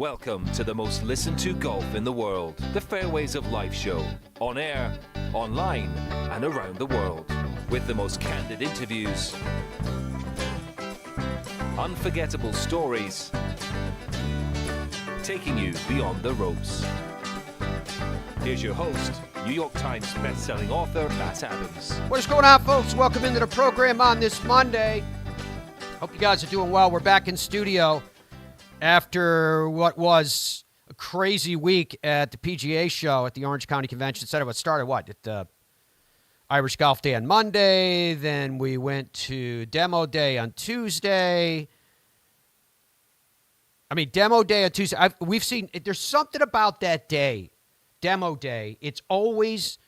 Welcome to the most listened to golf in the world, the Fairways of Life show, on air, online, and around the world, with the most candid interviews, unforgettable stories, taking you beyond the ropes. Here's your host, New York Times best-selling author, Matt Adams. What is going on, folks? Welcome into the program on this Monday. Hope you guys are doing well. We're back in studio after what was a crazy week at the PGA show at the Orange County Convention Center. It started, at Irish Golf Day on Monday. Then we went to Demo Day on Tuesday. Demo Day on Tuesday. We've seen, there's something about that day, Demo Day. It's always,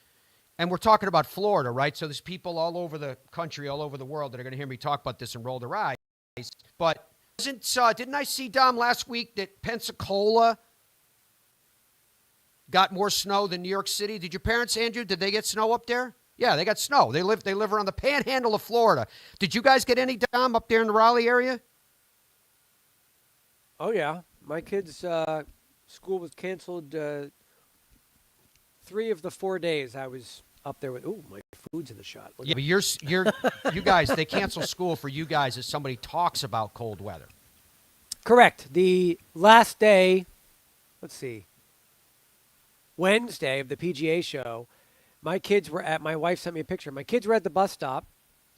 and we're talking about Florida, right? So there's people all over the country, all over the world that are going to hear me talk about this and roll their eyes. But didn't I see, Dom, last week that Pensacola got more snow than New York City? Did your parents, Andrew, did they get snow up there? Yeah, they got snow. They live around the panhandle of Florida. Did you guys get any, Dom, up there in the Raleigh area? Oh, yeah. My kids' school was canceled 3 of the 4 days I was up there with. Ooh, my food's in the shot. Yeah, but you guys, they cancel school for you guys as somebody talks about cold weather. Correct. The last day, Wednesday of the PGA show, my wife sent me a picture. My kids were at the bus stop.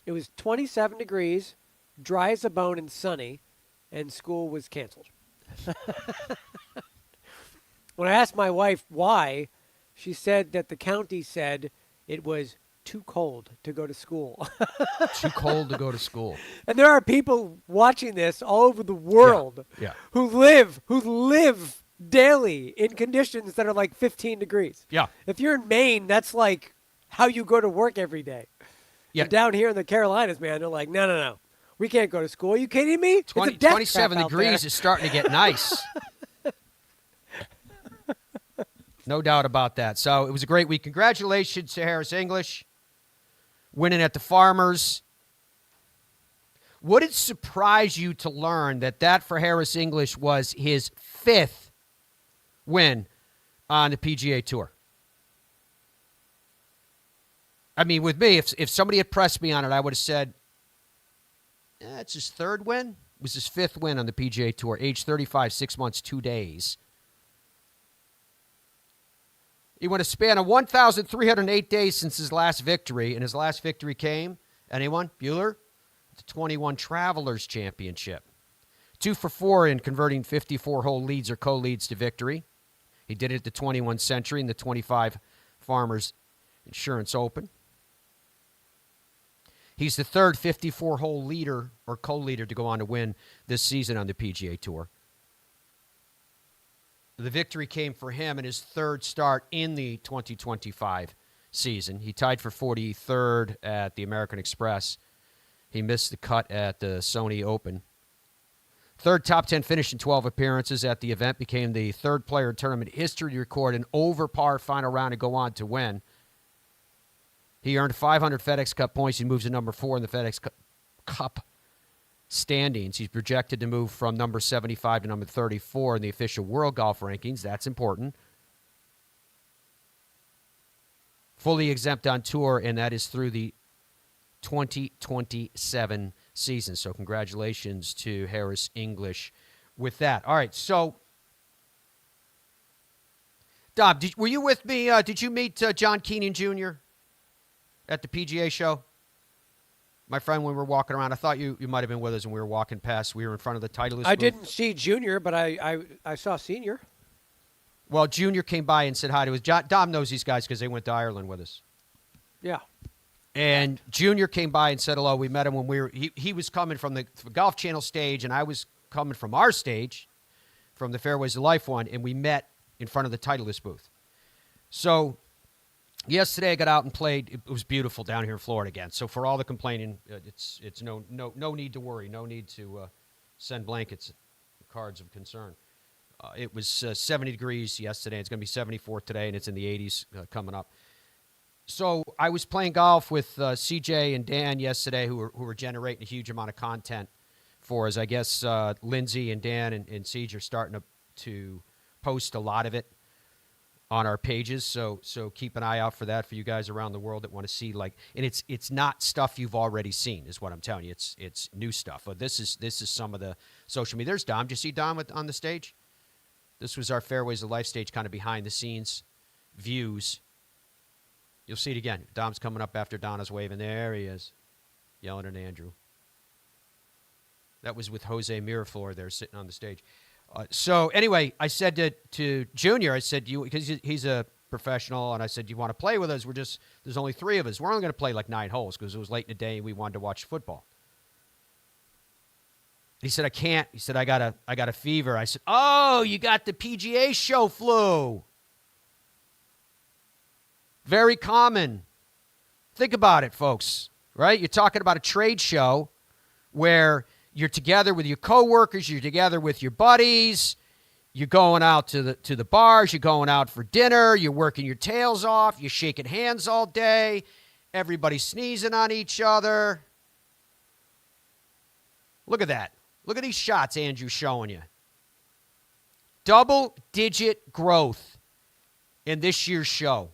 It was 27 degrees, dry as a bone and sunny, and school was canceled. When I asked my wife why, she said that the county said it was too cold to go to school. Too cold to go to school. And there are people watching this all over the world who live daily in conditions that are like 15 degrees. Yeah. If you're in Maine, that's like how you go to work every day. Yeah. And down here in the Carolinas, man, they're like, no. We can't go to school. Are you kidding me? 27 degrees is starting to get nice. No doubt about that. So it was a great week. Congratulations to Harris English winning at the Farmers. Would it surprise you to learn that for Harris English was his 5th win on the PGA Tour? I mean, with me, if somebody had pressed me on it, I would have said, it's his 3rd win. It was his 5th win on the PGA Tour, age 35, 6 months, 2 days. He went a span of 1,308 days since his last victory, and his last victory came, anyone, Bueller? The 21 Travelers Championship. 2 for 4 in converting 54-hole leads or co-leads to victory. He did it at the 21 Century and the 25 Farmers Insurance Open. He's the 3rd 54-hole leader or co-leader to go on to win this season on the PGA Tour. The victory came for him in his 3rd start in the 2025 season. He tied for 43rd at the American Express. He missed the cut at the Sony Open. 3rd top 10 finish in 12 appearances at the event. Became the 3rd player in tournament history to record an over-par final round and go on to win. He earned 500 FedEx Cup points. He moves to number 4 in the FedEx Cup standings. He's projected to move from number 75 to number 34 in the official world golf rankings. That's important. Fully exempt on tour, and that is through the 2027 season. So congratulations to Harris English with that. All right, so Dom, were you with me? Did you meet John Keenan Jr. at the PGA show? My friend, when we were walking around, I thought you might have been with us when we were walking past. We were in front of the Titleist booth. I didn't see Junior, but I saw Senior. Well, Junior came by and said hi to us. Dom knows these guys because they went to Ireland with us. Yeah. And Junior came by and said hello. We met him when he was coming from the Golf Channel stage, and I was coming from our stage, from the Fairways of Life one, and we met in front of the Titleist booth. So yesterday I got out and played. It was beautiful down here in Florida again. So for all the complaining, it's no need to worry. No need to send blankets, cards of concern. It was 70 degrees yesterday. It's going to be 74 today, and it's in the 80s coming up. So I was playing golf with CJ and Dan yesterday, who were generating a huge amount of content for us. I guess Lindsay and Dan and CJ are starting to to post a lot of it on our pages. So keep an eye out for that for you guys around the world that want to see, like, and it's not stuff you've already seen, is what I'm telling you. It's new stuff. But this is some of the social media. There's Dom. Did you see Dom on the stage? This was our Fairways of Life stage, kind of behind the scenes views. You'll see it again. Dom's coming up after Donna's waving. There he is, yelling at Andrew. That was with Jose Miraflor there sitting on the stage. So anyway, I said to Junior, I said, because he's a professional, and I said, you want to play with us? There's only 3 of us. We're only going to play like 9 holes because it was late in the day and we wanted to watch football. He said, I can't. He said, I got a fever. I said, oh, you got the PGA show flu. Very common. Think about it, folks, right? You're talking about a trade show where you're together with your coworkers, you're together with your buddies, you're going out to the bars, you're going out for dinner, you're working your tails off, you're shaking hands all day, everybody's sneezing on each other. Look at that. Look at these shots Andrew's showing you. Double-digit growth in this year's show.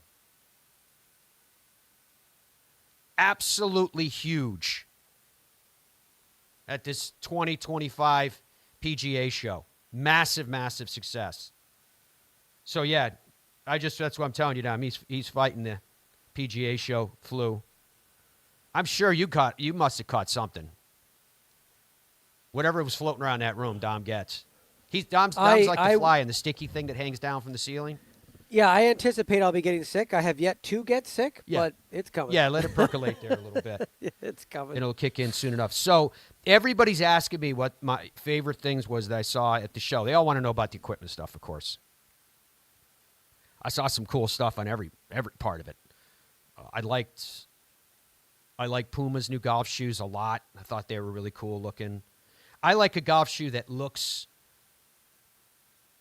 Absolutely huge at this 2025 PGA show. Massive, massive success. So, yeah, that's what I'm telling you, Dom. He's fighting the PGA show flu. I'm sure you must have caught something. Whatever was floating around that room, Dom gets. Dom's like the fly in the sticky thing that hangs down from the ceiling. Yeah, I anticipate I'll be getting sick. I have yet to get sick, but it's coming. Yeah, let it percolate there a little bit. It's coming. It'll kick in soon enough. So everybody's asking me what my favorite things was that I saw at the show. They all want to know about the equipment stuff, of course. I saw some cool stuff on every part of it. I liked Puma's new golf shoes a lot. I thought they were really cool looking. I like a golf shoe that looks.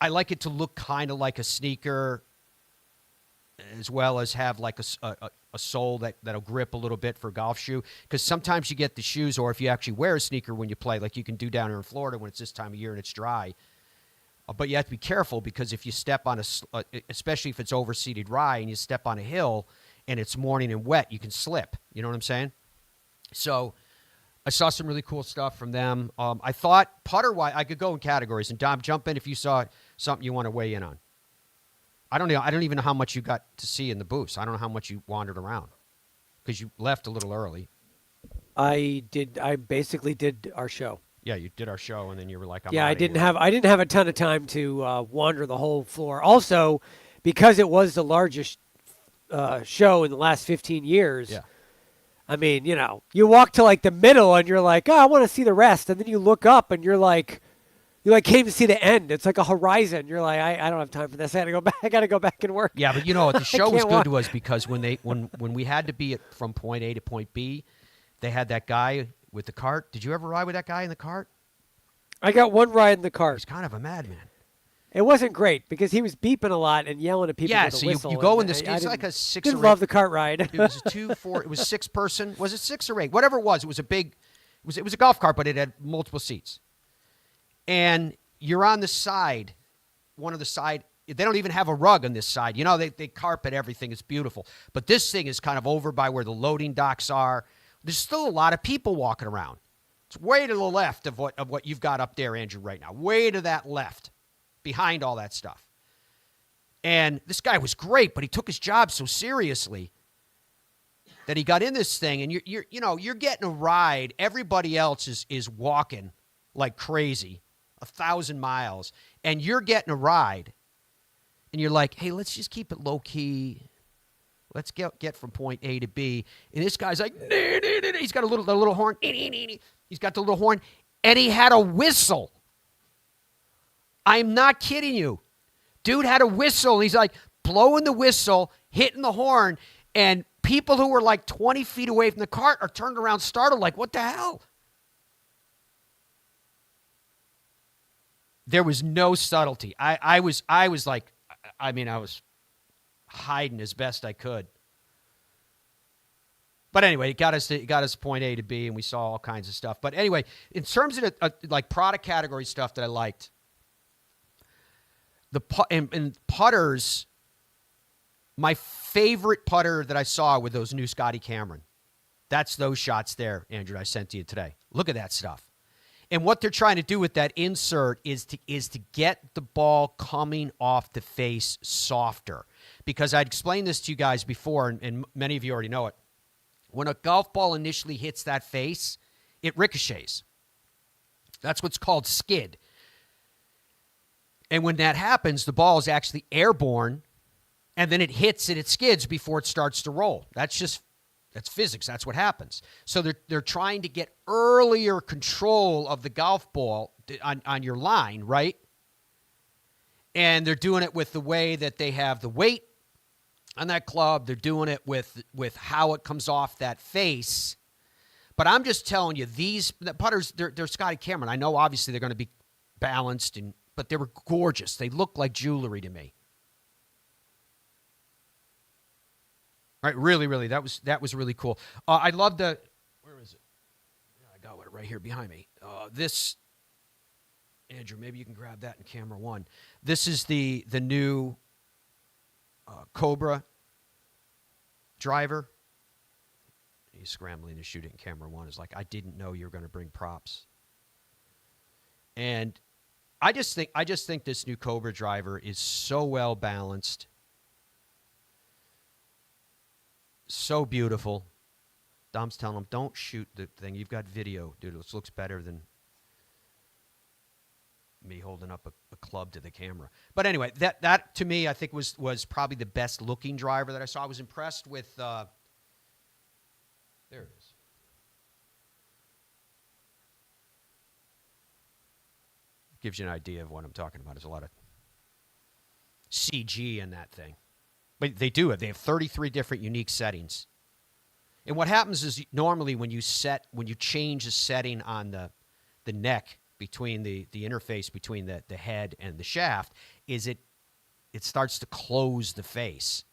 I like it to look kind of like a sneaker, as well as have like a sole that'll grip a little bit for a golf shoe. Because sometimes you get the shoes, or if you actually wear a sneaker when you play, like you can do down here in Florida when it's this time of year and it's dry. But you have to be careful, because if you step on especially if it's overseeded rye and you step on a hill and it's morning and wet, you can slip. You know what I'm saying? So I saw some really cool stuff from them. I thought putter-wise, I could go in categories. And Dom, jump in if you saw something you want to weigh in on. I don't know. I don't even know how much you got to see in the booths. I don't know how much you wandered around because you left a little early. I did. I basically did our show. Yeah, you did our show, and then you were like, I didn't have a ton of time to wander the whole floor. Also, because it was the largest show in the last 15 years. Yeah. I mean, you walk to like the middle and you're like, oh, I want to see the rest. And then you look up and you're like came to see the end. It's like a horizon. You're like, I don't have time for this. I got to go back and work. Yeah, but the show was good to us because when we had to be from point A to point B, they had that guy with the cart. Did you ever ride with that guy in the cart? I got one ride in the cart. He's kind of a madman. It wasn't great because he was beeping a lot and yelling at people with a whistle. Yeah, so you go in this. It's like a 6 didn't or 8. love the cart ride. It was a 2, 4. It was 6 person. Was it 6 or 8? Whatever it was. It was a big. It was a golf cart, but it had multiple seats. And you're on the side, one of the side. They don't even have a rug on this side. They carpet everything. It's beautiful. But this thing is kind of over by where the loading docks are. There's still a lot of people walking around. It's way to the left of what you've got up there, Andrew, right now. Way to that left, behind all that stuff. And this guy was great, but he took his job so seriously that he got in this thing. And you're getting a ride. Everybody else is walking like crazy, 1,000 miles, and you're getting a ride. And you're like, hey, let's just keep it low key. Let's get from point A to B. And this guy's like, he's got the little horn. He's got the little horn, and he had a whistle. I'm not kidding you. Dude had a whistle, and he's like blowing the whistle, hitting the horn, and people who were like 20 feet away from the cart are turned around startled like, what the hell? There was no subtlety. I was hiding as best I could. But anyway, it got us point A to B, and we saw all kinds of stuff. But anyway, in terms of like product category stuff that I liked, and putters, my favorite putter that I saw with those new Scotty Cameron. That's those shots there, Andrew, I sent to you today. Look at that stuff. And what they're trying to do with that insert is to get the ball coming off the face softer. Because I'd explained this to you guys before, and many of you already know it. When a golf ball initially hits that face, it ricochets. That's what's called skid. And when that happens, the ball is actually airborne, and then it hits and it skids before it starts to roll. That's physics. That's what happens. So they're trying to get earlier control of the golf ball on your line, right? And they're doing it with the way that they have the weight on that club. They're doing it with how it comes off that face. But I'm just telling you, the putters, they're Scotty Cameron. I know obviously they're going to be balanced, but they were gorgeous. They looked like jewelry to me. Right, really, really, that was really cool. I love the. Where is it? Yeah, I got it right here behind me. This, Andrew, maybe you can grab that in camera one. This is the new Cobra driver. He's scrambling to shoot it in camera one. It's like, I didn't know you were going to bring props. And I just think this new Cobra driver is so well balanced. So beautiful. Dom's telling him, don't shoot the thing. You've got video. Dude, this looks better than me holding up a club to the camera. But anyway, that to me, I think was probably the best looking driver that I saw. I was impressed with, there it is. Gives you an idea of what I'm talking about. There's a lot of CG in that thing. But they do it. They have 33 different unique settings. And what happens is normally when you change a setting on the neck between the interface between the head and the shaft, is it starts to close the face.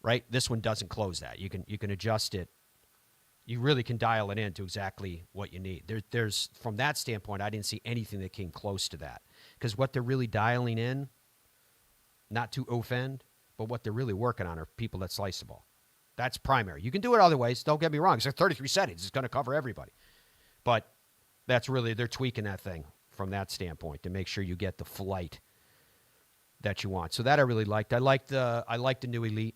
Right? This one doesn't close that. You can adjust it. You really can dial it in to exactly what you need. There's from that standpoint, I didn't see anything that came close to that. Because what they're really dialing in, not to offend, but what they're really working on are people that slice the ball. That's primary. You can do it other ways. Don't get me wrong. It's like 33 settings. It's going to cover everybody. But that's really, they're tweaking that thing from that standpoint to make sure you get the flight that you want. So that I really liked. I liked the new Elite.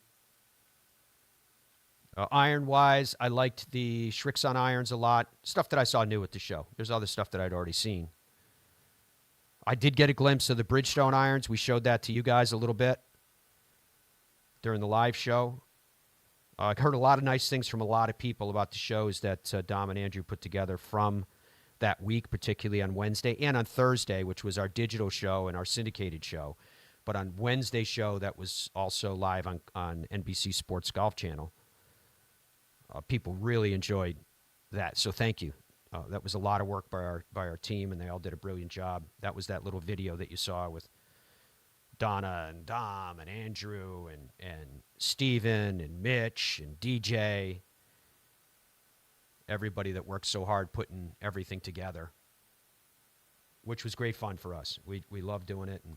Iron-wise, I liked the Shrixon irons a lot. Stuff that I saw new at the show. There's other stuff that I'd already seen. I did get a glimpse of the Bridgestone irons. We showed that to you guys a little bit during the live show. I heard a lot of nice things from a lot of people about the shows that Dom and Andrew put together from that week, particularly on Wednesday and on Thursday, which was our digital show and our syndicated show. But on Wednesday's show, that was also live on NBC Sports Golf Channel. People really enjoyed that, so thank you. That was a lot of work by our team, and they all did a brilliant job. That was that little video that you saw with Donna and Dom and Andrew and Steven and Mitch and DJ. Everybody that worked so hard putting everything together, which was great fun for us. We loved doing it. And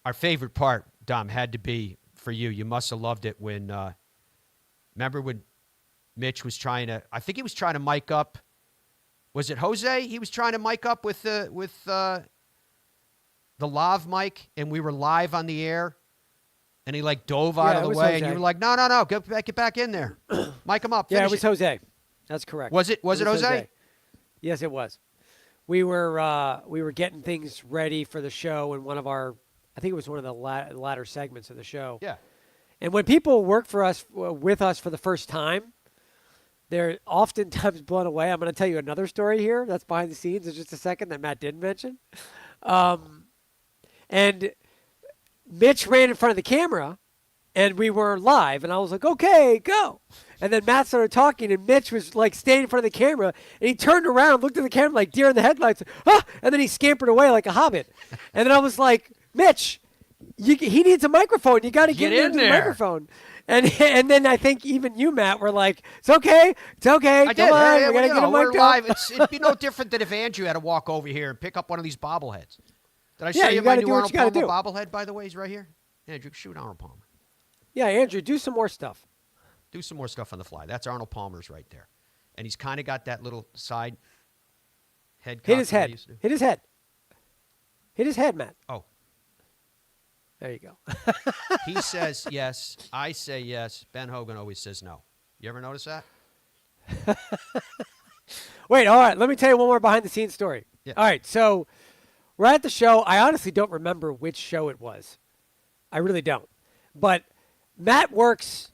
our favorite part, Dom, had to be for you. You must have loved it when, remember when Mitch was trying to, I think he was trying to mic up. Was it Jose? He was trying to mic up with the lav mic, and we were live on the air, and he like dove out of the way, Jose. And you were like, no, get back in there, mic him up. Yeah, it was Jose. That's correct. Was it Jose? Yes, it was. We were getting things ready for the show, and I think it was one of the latter segments of the show. Yeah. And when people work for us with us for the first time, they're oftentimes blown away. I'm going to tell you another story here that's behind the scenes in just a second that Matt didn't mention. And Mitch ran in front of the camera, and we were live, and I was like, okay, go. And then Matt started talking, and Mitch was like standing in front of the camera, and he turned around, looked at the camera like deer in the headlights, and then he scampered away like a hobbit. And then I was like, Mitch, he needs a microphone. You got to get in the microphone. And then I think even you, Matt, were like, it's okay. Come on, we got to get a mic. We're live. It'd be no different than if Andrew had to walk over here and pick up one of these bobbleheads. Did I Yeah, show you you my gotta new do what Arnold you gotta Palmer do. bobblehead, by the way? He's right here. Andrew, shoot Arnold Palmer. Yeah, Andrew, do some more stuff. Do some more stuff on the fly. That's Arnold Palmer's right there. And he's kind of got that little side head Hit cock his that I head. used to do. Hit his head. Hit his head, Matt. Oh, There you go. he says yes. I say yes. Ben Hogan always says no. You ever notice that? Wait, all right. Let me tell you one more behind-the-scenes story. Yeah. All right, so we're at the show. I honestly don't remember which show it was. I really don't. But Matt works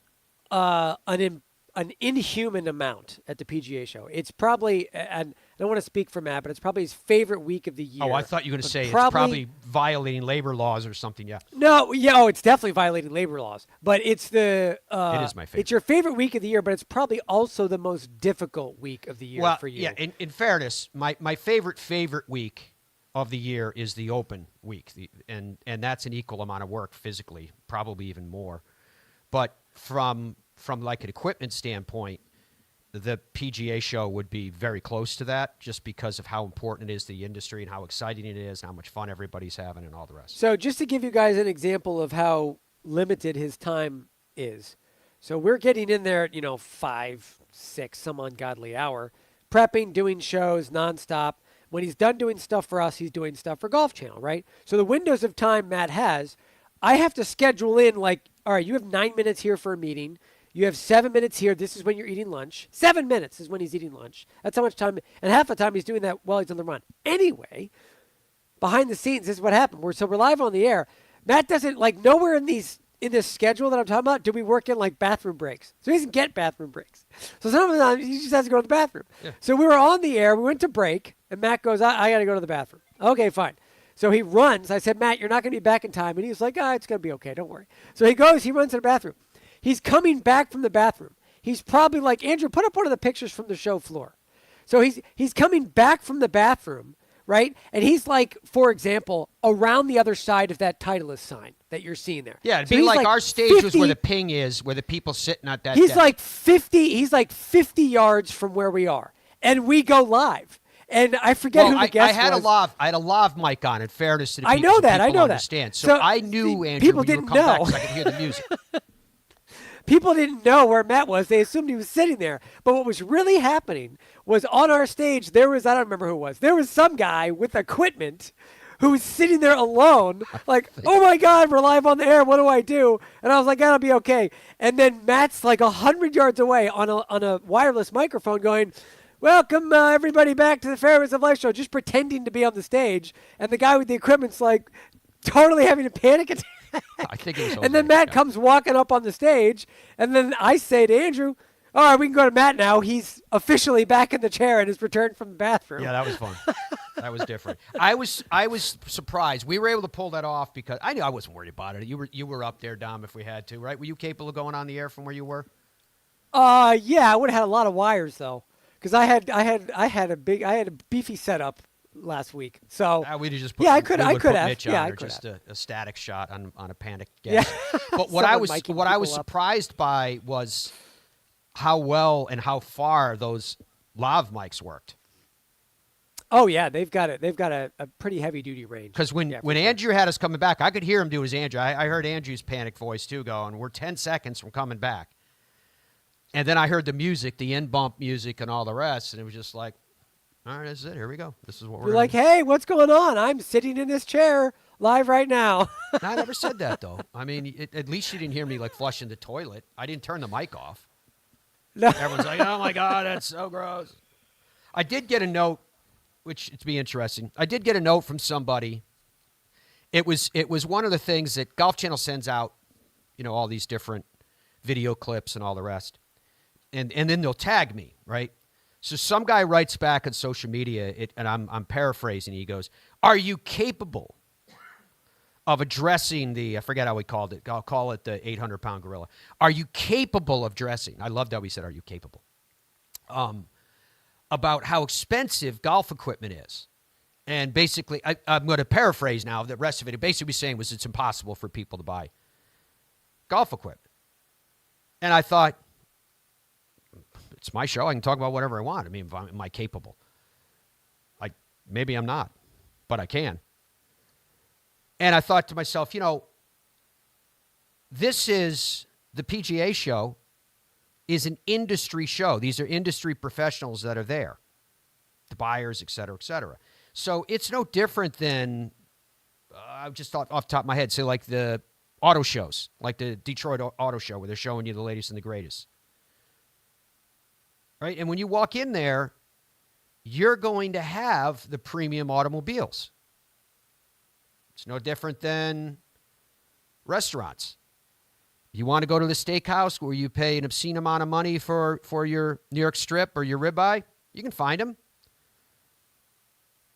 an inhuman amount at the PGA show. It's probably, and I don't want to speak for Matt, but it's probably his favorite week of the year. Oh, I thought you were going to But say it's probably violating labor laws or something. Yeah. No, yeah, oh, it's definitely violating labor laws. But it's the It is my favorite. It's your favorite week of the year, but it's probably also the most difficult week of the year Well, for you. yeah. In fairness, my favorite week of the year is the Open week, and that's an equal amount of work physically, probably even more. But from like an equipment standpoint, the PGA show would be very close to that, just because of how important it is to the industry and how exciting it is, and how much fun everybody's having, and all the rest. So just to give you guys an example of how limited his time is. So we're getting in there at, 5, 6, some ungodly hour, prepping, doing shows nonstop. When he's done doing stuff for us, he's doing stuff for Golf Channel, right? So the windows of time Matt has, I have to schedule in all right, you have 9 minutes here for a meeting. You have 7 minutes here. This is when you're eating lunch. 7 minutes is when he's eating lunch. That's how much time. And half the time he's doing that while he's on the run. Anyway, behind the scenes, this is what happened. We're live on the air. Matt doesn't, nowhere in this schedule that I'm talking about do we work in, bathroom breaks. So he doesn't get bathroom breaks. So sometimes he just has to go to the bathroom. Yeah. So we were on the air. We went to break. And Matt goes, I got to go to the bathroom. Okay, fine. So he runs. I said, Matt, you're not going to be back in time. And he was like, it's going to be okay. Don't worry. So he runs to the bathroom. He's coming back from the bathroom. He's probably like, Andrew, put up one of the pictures from the show floor. So he's coming back from the bathroom, right? And he's for example, around the other side of that Titleist sign that you're seeing there. Yeah, it'd so be like our stage 50, was where the ping is, where the people sitting at that He's desk. 50 yards from where we are. And we go live. And I forget who the guest was. I had a lav mic on, in fairness to the people. I know that. So I know understand. that. So I knew, Andrew, people when you didn't would come back know. 'cause I could hear the music. People didn't know where Matt was. They assumed he was sitting there. But what was really happening was on our stage, I don't remember who it was. There was some guy with equipment who was sitting there alone, oh my God, we're live on the air. What do I do? And I was like, that'll be okay. And then Matt's 100 yards away on a wireless microphone going, welcome everybody back to the Fairways of Life show, just pretending to be on the stage. And the guy with the equipment's totally having a panic attack. I think it was. And then Matt comes walking up on the stage, and then I say to Andrew, all right, we can go to Matt now. He's officially back in the chair and has returned from the bathroom. Yeah, that was fun. That was different. I was surprised. We were able to pull that off because I knew I wasn't worried about it. You were up there, Dom, if we had to, right? Were you capable of going on the air from where you were? Yeah, I would have had a lot of wires though, because I had a beefy setup last week. So we'd have just put, I could have. Mitch Yeah, on I there, could just have. a static shot on a panic guest. Yeah. But what I was surprised by was how well and how far those lav mics worked. Oh yeah, they've got a pretty heavy duty range. Because when Andrew had us coming back, I could hear him do his Andrew. I heard Andrew's panic voice too, going, "We're 10 seconds from coming back." And then I heard the music, the in bump music, and all the rest, and it was just like, all right, this is it. Here we go. This is what we're like, hey, what's going on? I'm sitting in this chair live right now. I never said that, though. I mean, at least you didn't hear me, flushing the toilet. I didn't turn the mic off. No. Everyone's like, oh, my God, that's so gross. I did get a note, which it'd be interesting. I did get a note from somebody. It was one of the things that Golf Channel sends out, all these different video clips and all the rest. And then they'll tag me, right? So some guy writes back on social media, and I'm paraphrasing. He goes, "Are you capable of addressing the?" I forget how he called it. I'll call it the 800-pound gorilla. Are you capable of dressing? I loved how he said, "Are you capable?" About how expensive golf equipment is, and basically, I'm going to paraphrase now. The rest of it, basically saying was it's impossible for people to buy golf equipment, and I thought, it's my show. I can talk about whatever I want. I mean, am I capable? Maybe I'm not, but I can. And I thought to myself, this is the PGA show is an industry show. These are industry professionals that are there, the buyers, et cetera, et cetera. So it's no different than, I just thought off the top of my head, say like the auto shows, like the Detroit Auto Show where they're showing you the latest and the greatest. Right? And when you walk in there, you're going to have the premium automobiles. It's no different than restaurants. You want to go to the steakhouse where you pay an obscene amount of money for your New York strip or your ribeye? You can find them.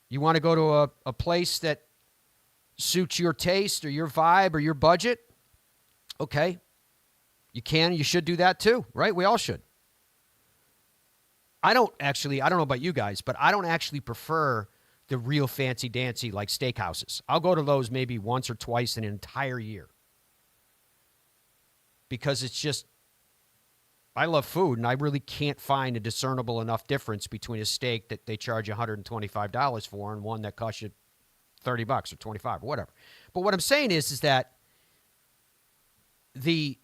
You want to go to a place that suits your taste or your vibe or your budget? Okay. You can, you should do that too, right? We all should. I don't know about you guys, but I don't actually prefer the real fancy dancy like steakhouses. I'll go to those maybe once or twice in an entire year. Because it's just, I love food, and I really can't find a discernible enough difference between a steak that they charge you $125 for and one that costs you $30 or $25 or whatever. But what I'm saying is that the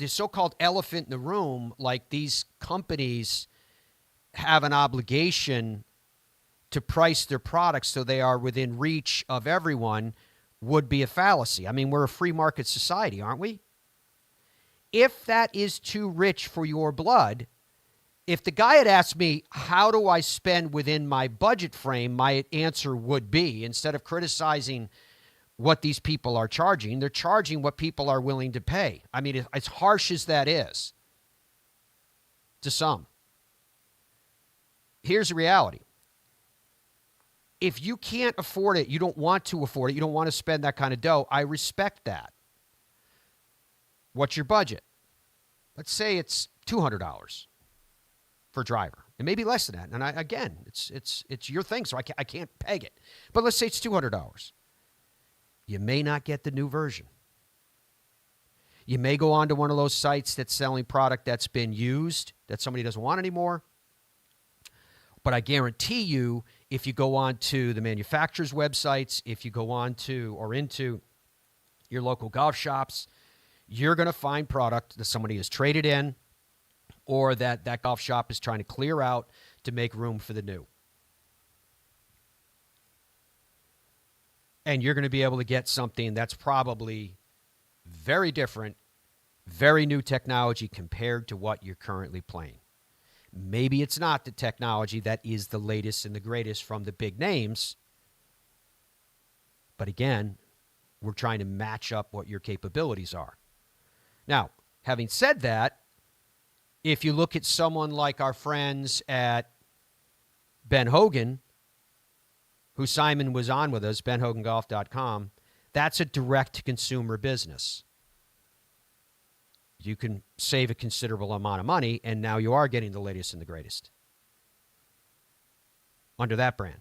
so-called elephant in the room, like these companies have an obligation to price their products so they are within reach of everyone, would be a fallacy. I mean, we're a free market society, aren't we? If that is too rich for your blood, if the guy had asked me, how do I spend within my budget frame, my answer would be, instead of criticizing what these people are charging, they're charging what people are willing to pay. I mean, as harsh as that is to some. Here's the reality. If you can't afford it, you don't want to afford it, you don't want to spend that kind of dough, I respect that. What's your budget? Let's say it's $200 for a driver. It may be less than that. And again, it's your thing, so I can't peg it. But let's say it's $200. You may not get the new version. You may go on to one of those sites that's selling product that's been used, that somebody doesn't want anymore. But I guarantee you, if you go on to the manufacturer's websites, if you go on to or into your local golf shops, you're going to find product that somebody has traded in or that golf shop is trying to clear out to make room for the new. And you're going to be able to get something that's probably very different, very new technology compared to what you're currently playing. Maybe it's not the technology that is the latest and the greatest from the big names. But again, we're trying to match up what your capabilities are. Now, having said that, if you look at someone like our friends at Ben Hogan, who Simon was on with us, benhogangolf.com, that's a direct-to-consumer business. You can save a considerable amount of money, and now you are getting the latest and the greatest under that brand.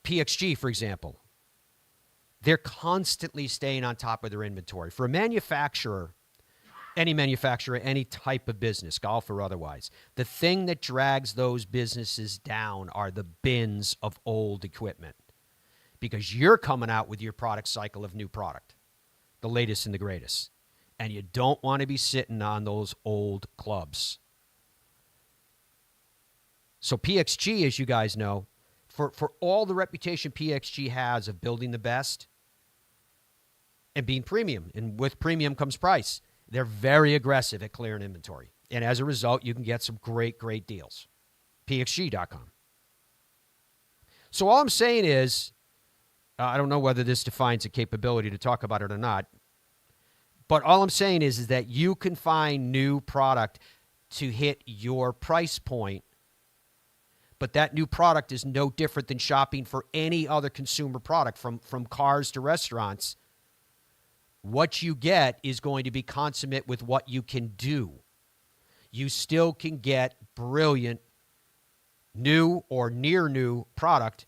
PXG, for example, they're constantly staying on top of their inventory. For a manufacturer, any type of business, golf or otherwise, the thing that drags those businesses down are the bins of old equipment, because you're coming out with your product cycle of new product, the latest and the greatest. And you don't want to be sitting on those old clubs. So PXG, as you guys know, for all the reputation PXG has of building the best and being premium, and with premium comes price, they're very aggressive at clearing inventory. And as a result, you can get some great, great deals. PXG.com. So all I'm saying is, I don't know whether this defines a capability to talk about it or not, but all I'm saying is that you can find new product to hit your price point, but that new product is no different than shopping for any other consumer product, from cars to restaurants. What you get is going to be consummate with what you can do. You still can get brilliant, new or near new product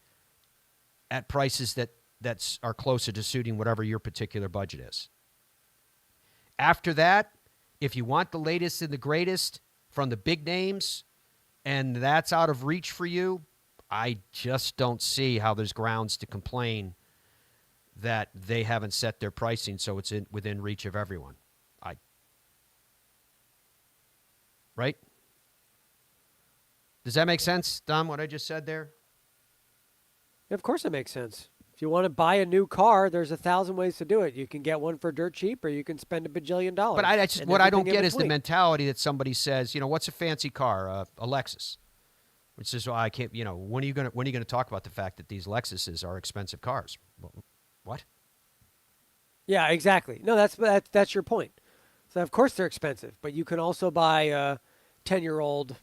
at prices that are closer to suiting whatever your particular budget is. After that, if you want the latest and the greatest from the big names, and that's out of reach for you, I just don't see how there's grounds to complain that they haven't set their pricing so it's within reach of everyone. Right? Does that make sense, Dom, what I just said there? Of course it makes sense. If you want to buy a new car, there's 1,000 ways to do it. You can get one for dirt cheap, or you can spend $1 bajillion. But what I don't get is the mentality that somebody says, what's a fancy car? A Lexus. Which is why I can't, when are you going to talk about the fact that these Lexuses are expensive cars? What? Yeah, exactly. No, that's your point. So of course they're expensive, but you can also buy a 10-year-old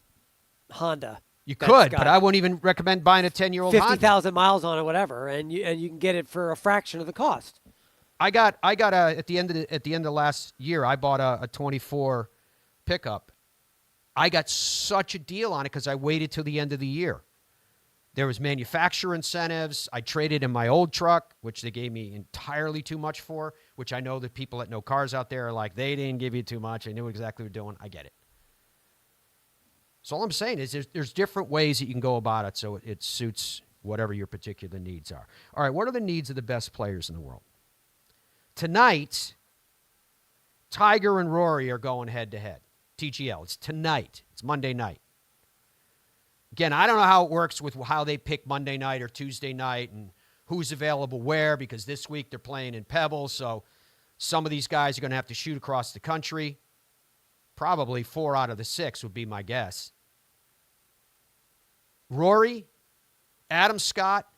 Honda. You could, but I wouldn't even recommend buying a 10-year-old Honda. 50,000 miles on it, whatever, and you can get it for a fraction of the cost. I got at the end of last year, I bought a 24 pickup. I got such a deal on it because I waited till the end of the year. There was manufacturer incentives. I traded in my old truck, which they gave me entirely too much for, which I know that people that know cars out there are like, they didn't give you too much. I knew exactly what they were doing. I get it. So all I'm saying is there's different ways that you can go about it so it suits whatever your particular needs are. All right, what are the needs of the best players in the world? Tonight, Tiger and Rory are going head-to-head. TGL. It's tonight. It's Monday night. Again, I don't know how it works with how they pick Monday night or Tuesday night and who's available where, because this week they're playing in Pebbles, so some of these guys are going to have to shoot across the country. Probably 4 out of the 6 would be my guess. Rory, Adam Scott,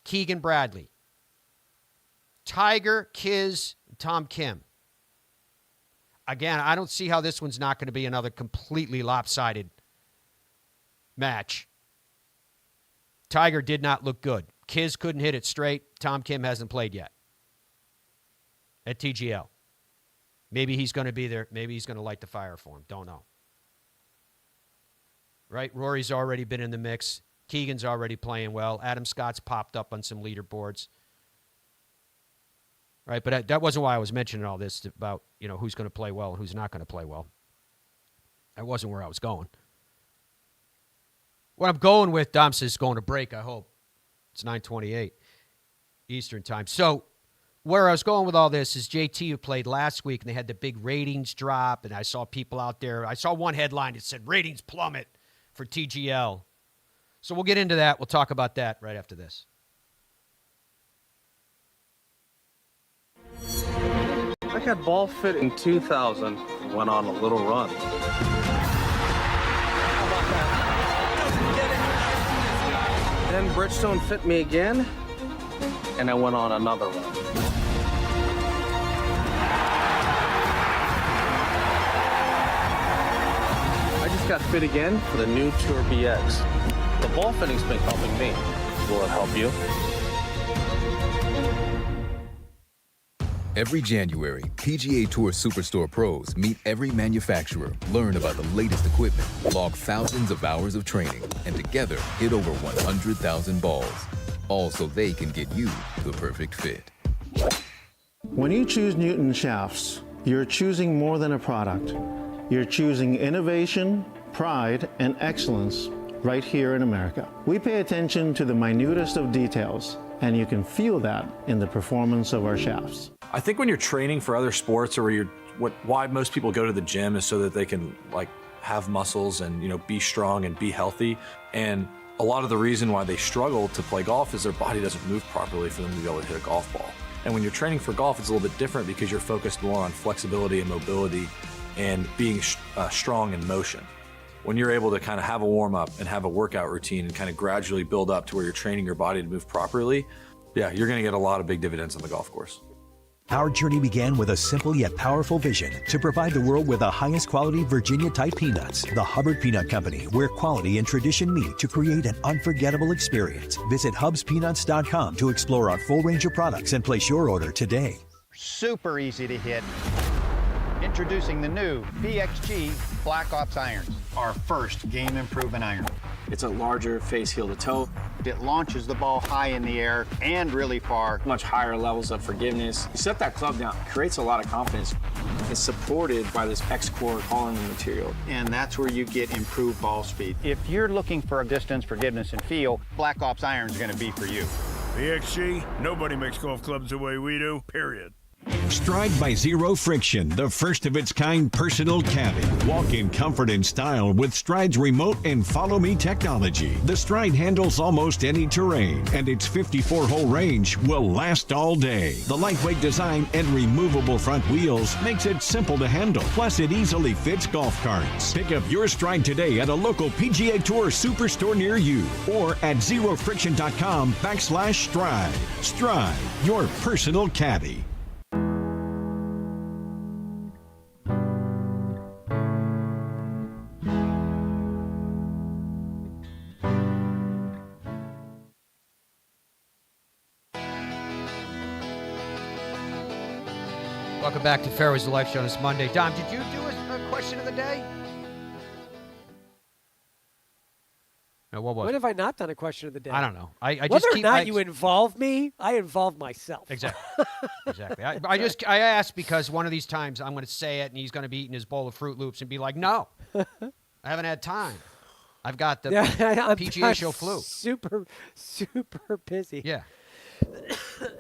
Keegan Bradley. Tiger, Kiz, Tom Kim. Again, I don't see how this one's not going to be another completely lopsided match. Tiger did not look good. Kiz couldn't hit it straight. Tom Kim hasn't played yet at TGL. Maybe he's going to be there. Maybe he's going to light the fire for him. Don't know. Right? Rory's already been in the mix. Keegan's already playing well. Adam Scott's popped up on some leaderboards. Right? But that wasn't why I was mentioning all this about, who's going to play well and who's not going to play well. That wasn't where I was going. What I'm going with, Dom says, going to break, I hope. It's 9:28 Eastern time. So where I was going with all this is JT, who played last week, and they had the big ratings drop, and I saw people out there. I saw one headline that said, ratings plummet for TGL. So we'll get into that. We'll talk about that right after this. I got ball fit in 2000, went on a little run. Then Bridgestone fit me again, and I went on another run. I just got fit again for the new Tour BX. The ball fitting's been helping me. Will it help you? Every January, PGA Tour Superstore pros meet every manufacturer, learn about the latest equipment, log thousands of hours of training, and together hit over 100,000 balls. All so they can get you the perfect fit. When you choose Newton shafts, you're choosing more than a product. You're choosing innovation, pride, and excellence right here in America. We pay attention to the minutest of details, and you can feel that in the performance of our shafts. I think when you're training for other sports, or why most people go to the gym is so that they can have muscles and be strong and be healthy. And a lot of the reason why they struggle to play golf is their body doesn't move properly for them to be able to hit a golf ball. And when you're training for golf, it's a little bit different because you're focused more on flexibility and mobility and being strong in motion. When you're able to kind of have a warm up and have a workout routine and kind of gradually build up to where you're training your body to move properly, you're going to get a lot of big dividends on the golf course. Our journey began with a simple yet powerful vision to provide the world with the highest quality Virginia-type peanuts. The Hubbard Peanut Company, where quality and tradition meet to create an unforgettable experience. Visit hubspeanuts.com to explore our full range of products and place your order today. Super easy to hit. Introducing the new BXG Black Ops irons, our first game improvement iron. It's a larger face heel to toe. It launches the ball high in the air and really far. Much higher levels of forgiveness. You set that club down, creates a lot of confidence. It's supported by this X-Core polymer material. And that's where you get improved ball speed. If you're looking for a distance, forgiveness, and feel, Black Ops iron is going to be for you. PXG, nobody makes golf clubs the way we do, period. Stride by Zero Friction, the first of its kind personal caddy. Walk in comfort and style with Stride's remote and follow me technology. The Stride handles almost any terrain, and its 54-hole range will last all day. The lightweight design and removable front wheels makes it simple to handle. Plus, it easily fits golf carts. Pick up your Stride today at a local PGA Tour Superstore near you or at zerofriction.com/Stride. Stride, your personal caddy. Welcome back to Fairways of Life Show. It's Monday. Dom, did you do a question of the day? No, what was When it? have I not done a question of the day? I don't know. I Whether just or keep, not you involve me, I involve myself. Exactly. Exactly. I asked because one of these times I'm going to say it and he's going to be eating his bowl of Fruit Loops and be like, no, I haven't had time. I've got the PGA show flu. Super busy. Yeah.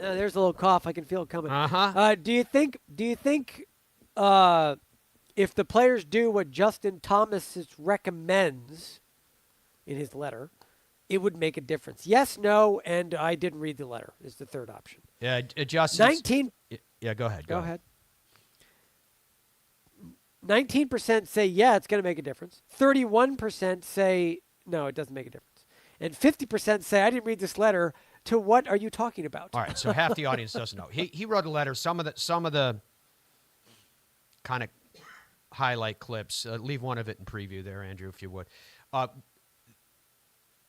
There's a little cough. I can feel it coming. Uh-huh. Do you think if the players do what Justin Thomas recommends in his letter, it would make a difference? Yes, no, and I didn't read the letter is the third option. Yeah, Justin. 19. Yeah, go ahead. Go ahead. 19% say, yeah, it's going to make a difference. 31% say, no, it doesn't make a difference. And 50% say, I didn't read this letter. To what are you talking about? All right, so half the audience doesn't know. He wrote a letter. Some of the kind of highlight clips. Leave one of it in preview there, Andrew, if you would.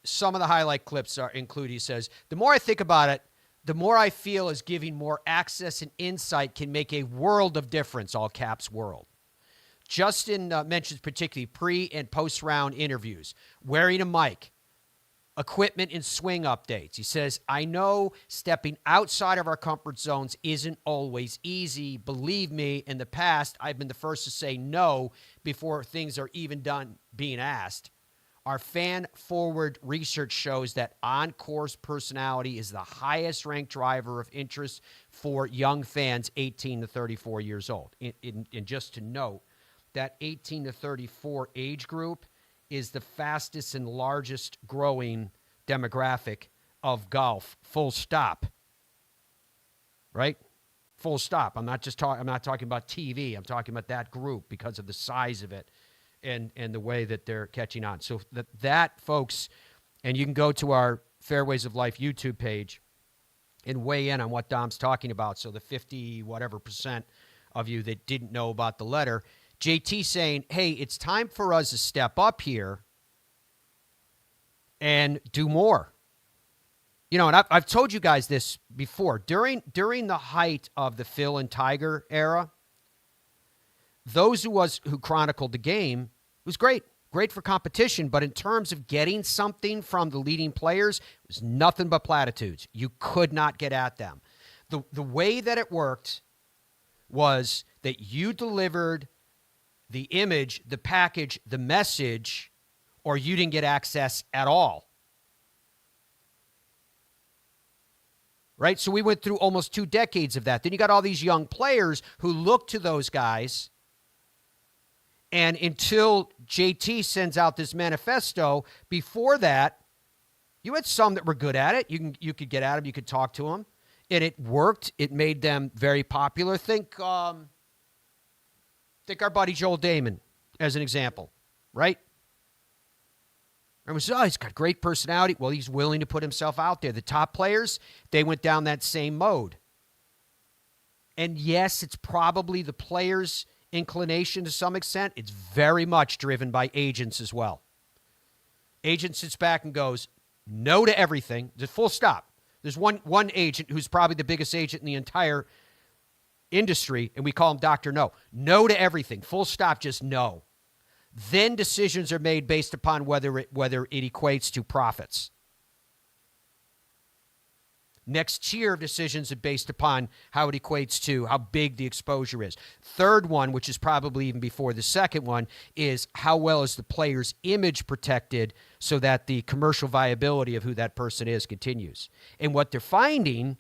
Some of the highlight clips include, he says, the more I think about it, the more I feel as giving more access and insight can make a world of difference, all caps world. Justin mentions particularly pre- and post-round interviews, wearing a mic, equipment and swing updates. He says, I know stepping outside of our comfort zones isn't always easy. Believe me, in the past, I've been the first to say no before things are even done being asked. Our fan-forward research shows that on-course personality is the highest-ranked driver of interest for young fans 18 to 34 years old. And just to note, that 18 to 34 age group is the fastest and largest growing demographic of golf, full stop. Right? Full stop. I'm not talking about TV. I'm talking about that group because of the size of it and the way that they're catching on. So that folks, and you can go to our Fairways of Life YouTube page and weigh in on what Dom's talking about. So the 50 whatever % of you that didn't know about the letter, JT saying, hey, it's time for us to step up here and do more. You know, and I've told you guys this before. During the height of the Phil and Tiger era, those who chronicled the game, it was great. Great for competition, but in terms of getting something from the leading players, it was nothing but platitudes. You could not get at them. The way that it worked was that you delivered the image, the package, the message, or you didn't get access at all. Right? So we went through almost 2 decades of that. Then you got all these young players who look to those guys. And until JT sends out this manifesto, before that, you had some that were good at it. You could get at them. You could talk to them. And it worked. It made them very popular. Think our buddy Joel Damon as an example, right? Everyone says, oh, he's got great personality. Well, he's willing to put himself out there. The top players, they went down that same mode. And yes, it's probably the players' inclination to some extent. It's very much driven by agents as well. Agent sits back and goes, no to everything. Just full stop. There's one agent who's probably the biggest agent in the entire industry, and we call him Dr. No. No to everything. Full stop, just no. Then decisions are made based upon whether it equates to profits. Next tier of decisions are based upon how it equates to how big the exposure is. Third one, which is probably even before the second one, is how well is the player's image protected so that the commercial viability of who that person is continues. And what they're finding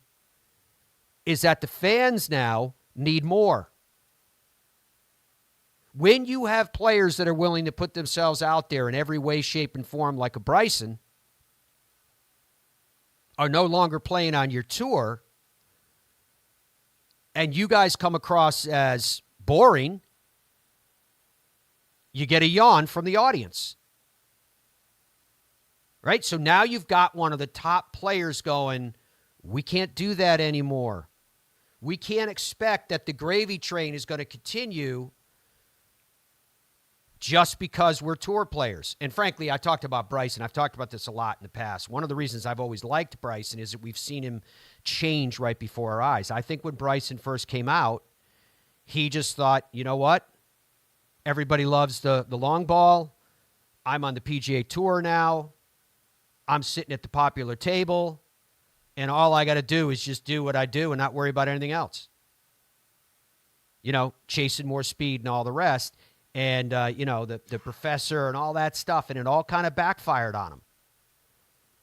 is that the fans now need more. When you have players that are willing to put themselves out there in every way, shape, and form like a Bryson, are no longer playing on your tour, and you guys come across as boring, you get a yawn from the audience. Right? So now you've got one of the top players going, we can't do that anymore. We can't expect that the gravy train is going to continue just because we're tour players. And frankly, I talked about Bryson. I've talked about this a lot in the past. One of the reasons I've always liked Bryson is that we've seen him change right before our eyes. I think when Bryson first came out, he just thought, you know what? Everybody loves the long ball. I'm on the PGA Tour now. I'm sitting at the popular table. And all I got to do is just do what I do and not worry about anything else. You know, chasing more speed and all the rest. And, the professor and all that stuff, and it all kind of backfired on him.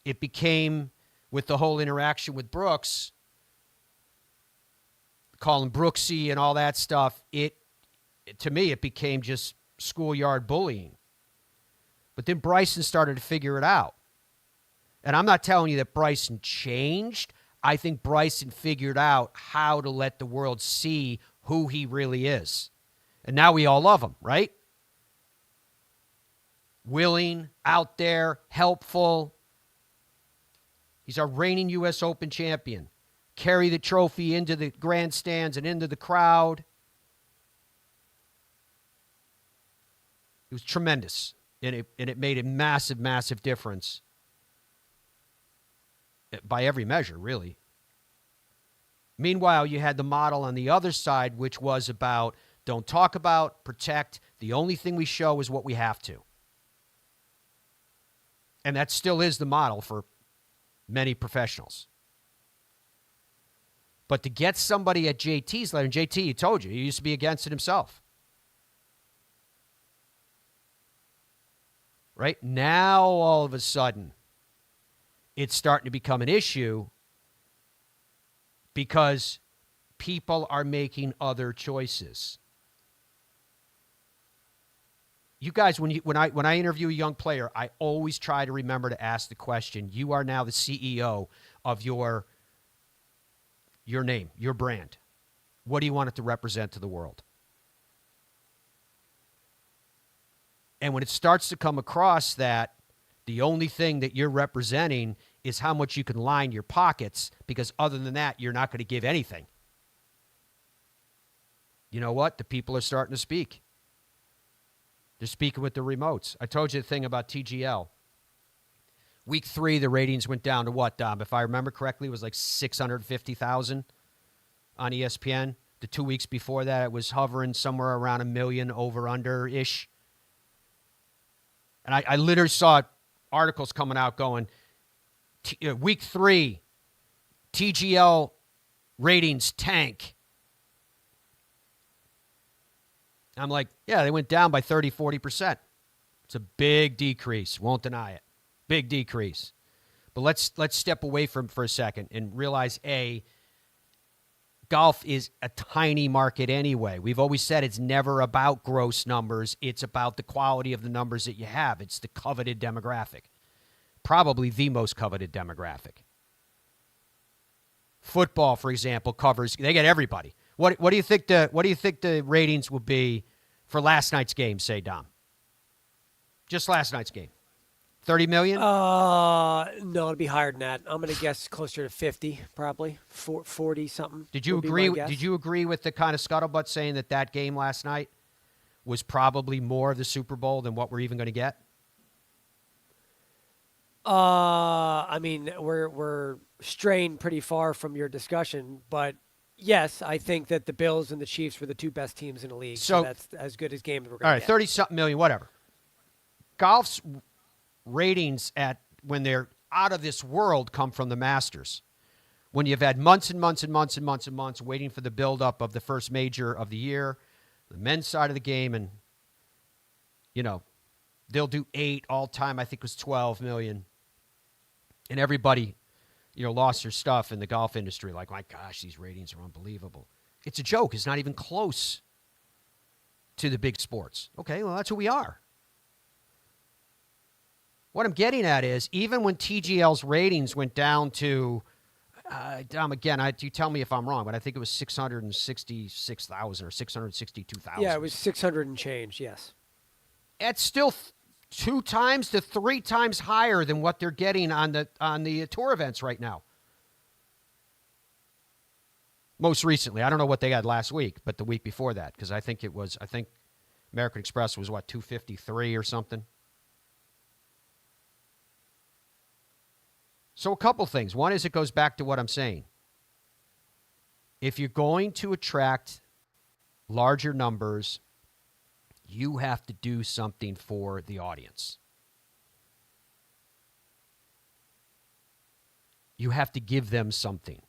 It became, with the whole interaction with Brooks, calling Brooksy and all that stuff, to me, it became just schoolyard bullying. But then Bryson started to figure it out. And I'm not telling you that Bryson changed. I think Bryson figured out how to let the world see who he really is. And now we all love him, right? Willing, out there, helpful. He's our reigning U.S. Open champion. Carry the trophy into the grandstands and into the crowd. It was tremendous. And it made a massive, massive difference. By every measure, really. Meanwhile, you had the model on the other side, which was about don't talk about, protect. The only thing we show is what we have to. And that still is the model for many professionals. But to get somebody at JT's level, and JT, he told you, he used to be against it himself. Right? Now, all of a sudden, it's starting to become an issue because people are making other choices. You guys, when I interview a young player, I always try to remember to ask the question, you are now the CEO of your name, your brand. What do you want it to represent to the world? And when it starts to come across that the only thing that you're representing is how much you can line your pockets, because other than that, you're not going to give anything. You know what? The people are starting to speak. They're speaking with the remotes. I told you the thing about TGL. Week 3, the ratings went down to what, Dom? If I remember correctly, it was like 650,000 on ESPN. The 2 weeks before that, it was hovering somewhere around 1 million over-under-ish. And I literally saw articles coming out going, week 3, TGL ratings tank. I'm like, yeah, they went down by 30, 40%. It's a big decrease. Won't deny it. Big decrease. But let's step away from for a second and realize, golf is a tiny market anyway. We've always said it's never about gross numbers. It's about the quality of the numbers that you have. It's the coveted demographic. Probably the most coveted demographic. Football, for example, covers, they get everybody. What do you think the ratings will be for last night's game, say, Dom? Just last night's game. 30 million? No, it'd be higher than that. I'm going to guess closer to 50, probably 40 something. Did you agree? Did you agree with the kind of scuttlebutt saying that game last night was probably more of the Super Bowl than what we're even going to get? I mean, we're straying pretty far from your discussion, but yes, I think that the Bills and the Chiefs were the two best teams in the league. So that's as good as games we're going to get. All right, 30-something million, whatever. Golf's ratings when they're out of this world come from the Masters. when you've had months and months and months and months and months waiting for the buildup of the first major of the year, the men's side of the game, and, you know, they'll do 8 all time. I think it was 12 million. And everybody, you know, lost their stuff in the golf industry. Like, my gosh, these ratings are unbelievable. It's a joke. It's not even close to the big sports. Okay, well, that's who we are. What I'm getting at is, even when TGL's ratings went down to, you tell me if I'm wrong, but I think it was 666,000 or 662,000. Yeah, it was 600 and change, yes. It's still 2 times to 3 times higher than what they're getting on the tour events right now. Most recently. I don't know what they had last week, but the week before that, because I think American Express was, 253 or something. So a couple things. One is, it goes back to what I'm saying. If you're going to attract larger numbers, you have to do something for the audience. You have to give them something.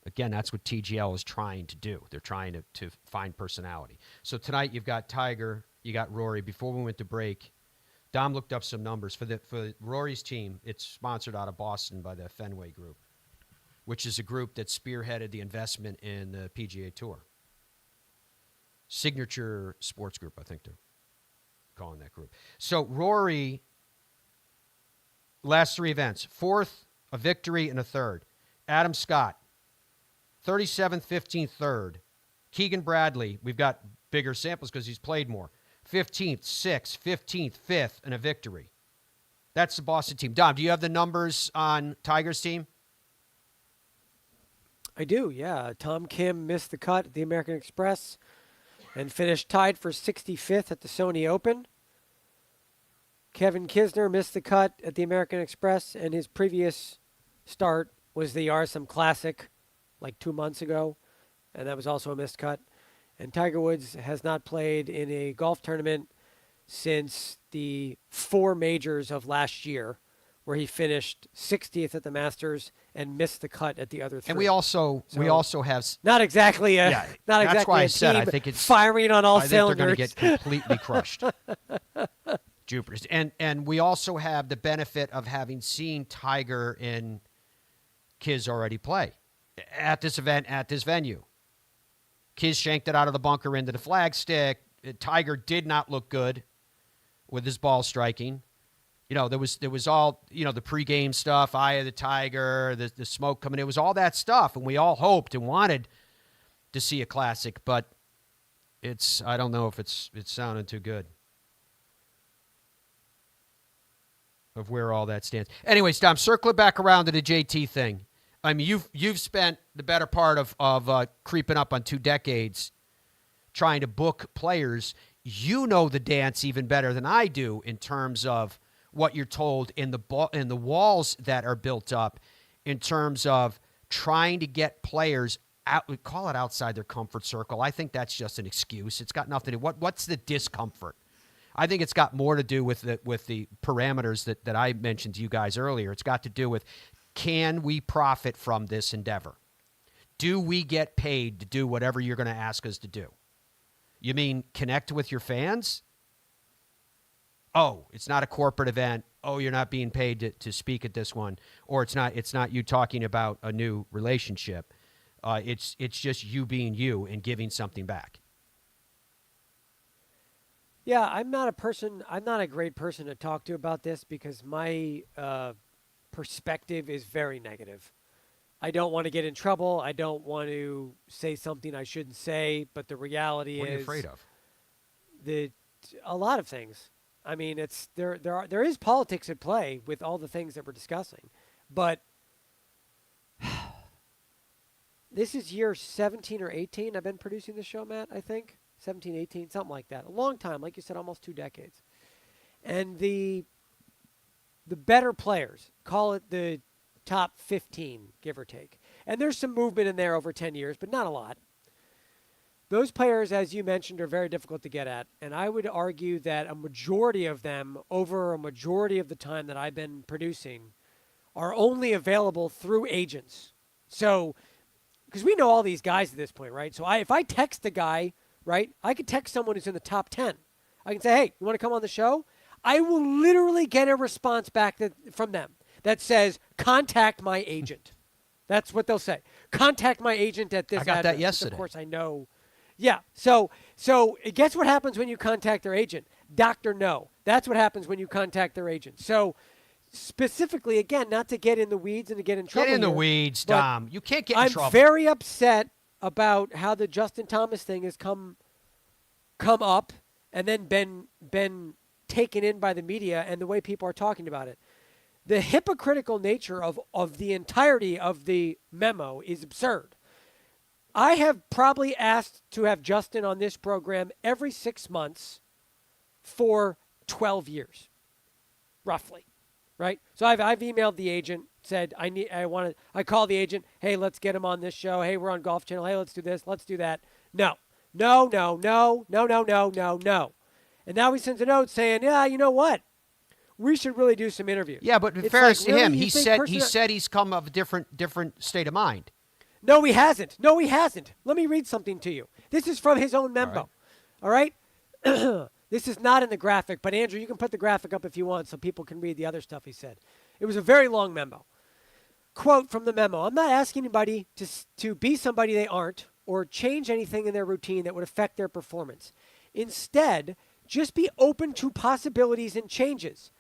Again, that's what TGL is trying to do. They're trying to find personality. So tonight you've got Tiger, you got Rory. Before we went to break, Dom looked up some numbers for Rory's team. It's sponsored out of Boston by the Fenway Group, which is a group that spearheaded the investment in the PGA Tour. Signature Sports Group, I think they're calling that group. So Rory, last 3 events, 4th, a victory, and a 3rd. Adam Scott, 37th, 15th, 3rd. Keegan Bradley, we've got bigger samples because he's played more. 15th, 6th, 15th, 5th, and a victory. That's the Boston team. Dom, do you have the numbers on Tiger's team? I do, yeah. Tom Kim missed the cut at the American Express and finished tied for 65th at the Sony Open. Kevin Kisner missed the cut at the American Express, and his previous start was the RSM Classic like 2 months ago, and that was also a missed cut. And Tiger Woods has not played in a golf tournament since the 4 majors of last year, where he finished 60th at the Masters and missed the cut at the other 3. And we also have not exactly that's why I said team I think it's firing on all cylinders. I think they're going to get completely crushed. Jupiter's, and we also have the benefit of having seen Tiger and Kiz already play at this event, at this venue. Kiz shanked it out of the bunker into the flagstick. Tiger did not look good with his ball striking. You know, there was all, you know, the pregame stuff, Eye of the Tiger, the smoke coming in. It was all that stuff, and we all hoped and wanted to see a classic, but I don't know if it's sounding too good of where all that stands. Anyways, Dom, circle it back around to the JT thing. I mean, you've spent the better part of creeping up on 2 decades trying to book players. You know the dance even better than I do in terms of what you're told in the walls that are built up in terms of trying to get players out. We call it outside their comfort circle. I think that's just an excuse. It's got nothing to do. What's the discomfort? I think it's got more to do with the parameters that I mentioned to you guys earlier. It's got to do with, can we profit from this endeavor? Do we get paid to do whatever you're going to ask us to do? You mean connect with your fans? Oh, it's not a corporate event. Oh, you're not being paid to speak at this one. Or it's not you talking about a new relationship. It's just you being you and giving something back. Yeah, I'm not a great person to talk to about this because my perspective is very negative. I don't want to get in trouble. I don't want to say something I shouldn't say, but the reality is, what are you afraid of? A lot of things. I mean, there is politics at play with all the things that we're discussing, but this is year 17 or 18 I've been producing this show, Matt, I think. 17, 18, something like that. A long time, like you said, almost 2 decades. And the better players, call it the top 15, give or take. And there's some movement in there over 10 years, but not a lot. Those players, as you mentioned, are very difficult to get at. And I would argue that a majority of them, over a majority of the time that I've been producing, are only available through agents. So, because we know all these guys at this point, right? So if I text a guy, right, I could text someone who's in the top 10. I can say, hey, you want to come on the show? I will literally get a response back from them that says, contact my agent. That's what they'll say. Contact my agent at this I got address. that yesterday. Of course, I know. Yeah. So guess what happens when you contact their agent? Dr. No. That's what happens when you contact their agent. So specifically, again, not to get in the weeds and to get in trouble. Get in the here, weeds, but Dom. You can't get in trouble. I'm very upset about how the Justin Thomas thing has come up and then been taken in by the media and the way people are talking about it. The hypocritical nature of the entirety of the memo is absurd. I have probably asked to have Justin on this program every 6 months for 12 years, roughly, right? So I've emailed the agent, said I call the agent, hey, let's get him on this show. Hey, we're on Golf Channel. Hey, let's do this. Let's do that. No. And now he sends a note saying, yeah, you know what? We should really do some interviews. Yeah, but in It's fairness like, to really? him, You he think said he's come of a different state of mind. No, he hasn't. Let me read something to you. This is from his own memo. All right? This is not in the graphic, but Andrew, you can put the graphic up if you want so people can read the other stuff he said. It was a very long memo. Quote from the memo, I'm not asking anybody to be somebody they aren't or change anything in their routine that would affect their performance. Instead, just be open to possibilities and changes.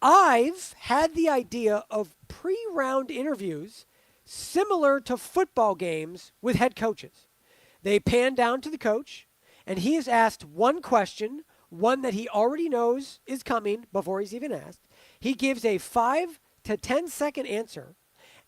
I've had the idea of pre-round interviews similar to football games with head coaches. They pan down to the coach, and he is asked one question, one that he already knows is coming before he's even asked. He gives a 5 to 10 second answer,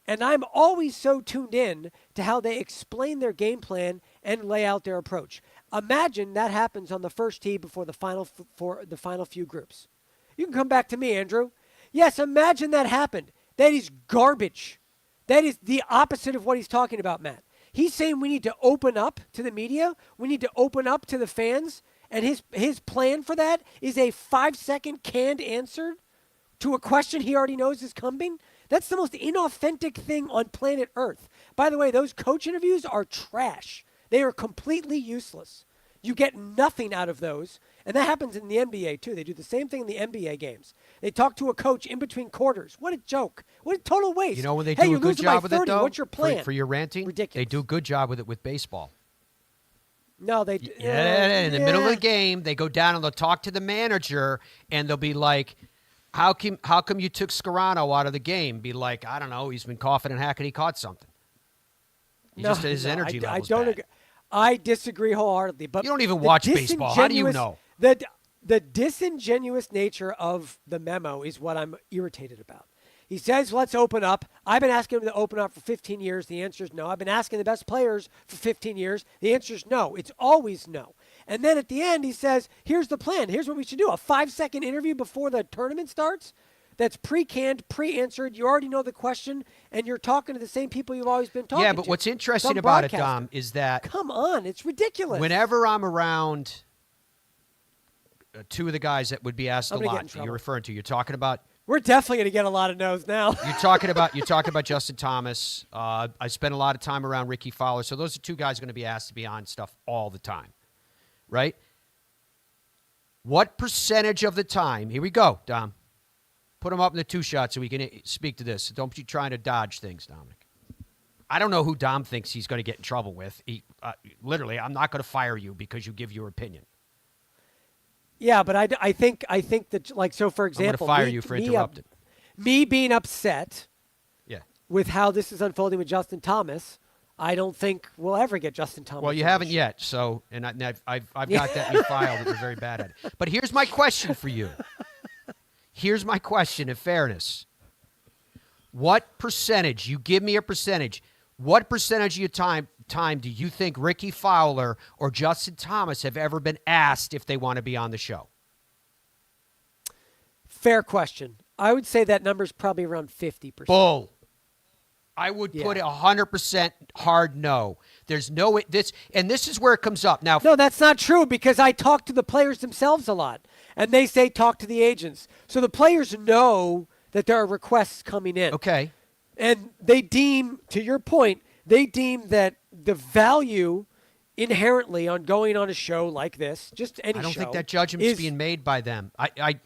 and I'm always so tuned in to how they explain their game plan and lay out their approach. Imagine that happens on the first tee before the final few groups. You can come back to me, Andrew. Yes, imagine that happened. That is garbage. That is the opposite of what he's talking about, Matt. He's saying we need to open up to the media. We need to open up to the fans. And his plan for that is a 5-second canned answer to a question he already knows is coming. That's the most inauthentic thing on planet Earth. By the way, those coach interviews are trash. They are completely useless. You get nothing out of those. And that happens in the NBA, too. They do the same thing in the NBA games. They talk to a coach in between quarters. What a joke. What a total waste. You know when they hey, do you're a good losing by job with 30. it, though? What's your plan? For your ranting? Ridiculous. They do a good job with it with baseball. No, they in the middle of the game, they go down and they'll talk to the manager, and they'll be like, how come you took Scarano out of the game? Be like, I don't know, he's been coughing and hacking, he caught something. His energy level's bad. I disagree wholeheartedly. But you don't even watch baseball. How do you know? The disingenuous nature of the memo is what I'm irritated about. He says, let's open up. I've been asking him to open up for 15 years. The answer is no. I've been asking the best players for 15 years. The answer is no. It's always no. And then at the end, he says, here's the plan. Here's what we should do. A 5-second interview before the tournament starts that's pre-canned, pre-answered. You already know the question, and you're talking to the same people you've always been talking to. Yeah, but what's interesting about it, Dom, is that... Come on. It's ridiculous. Whenever I'm around two of the guys that would be asked a lot that you're referring to, you're talking about... We're definitely going to get a lot of no's now. You're talking about Justin Thomas. I spent a lot of time around Ricky Fowler. So those are two guys going to be asked to be on stuff all the time, right? What percentage of the time? Here we go, Dom. Put them up in the 2 shot so we can speak to this. Don't be trying to dodge things, Dominic. I don't know who Dom thinks he's going to get in trouble with. Literally, I'm not going to fire you because you give your opinion. Yeah, but I think that, like, so for example, I'm going to fire you for interrupting. Me being upset yeah. with how this is unfolding with Justin Thomas, I don't think we'll ever get Justin Thomas. Well, you haven't yet, so, and I've got that in your file that you're very bad at it. But here's my question for you. Here's my question, in fairness. What percentage, you give me a percentage, what percentage of your time do you think Ricky Fowler or Justin Thomas have ever been asked if they want to be on the show? Fair question. I would say that number's probably around 50%. Bull. I would put 100% hard no. There's no this, and this is where it comes up. Now, no, that's not true because I talk to the players themselves a lot, and they say talk to the agents. So the players know that there are requests coming in. Okay. And they deem, to your point, they deem that the value inherently on going on a show like this, just any show. I don't think that judgment's being made by them.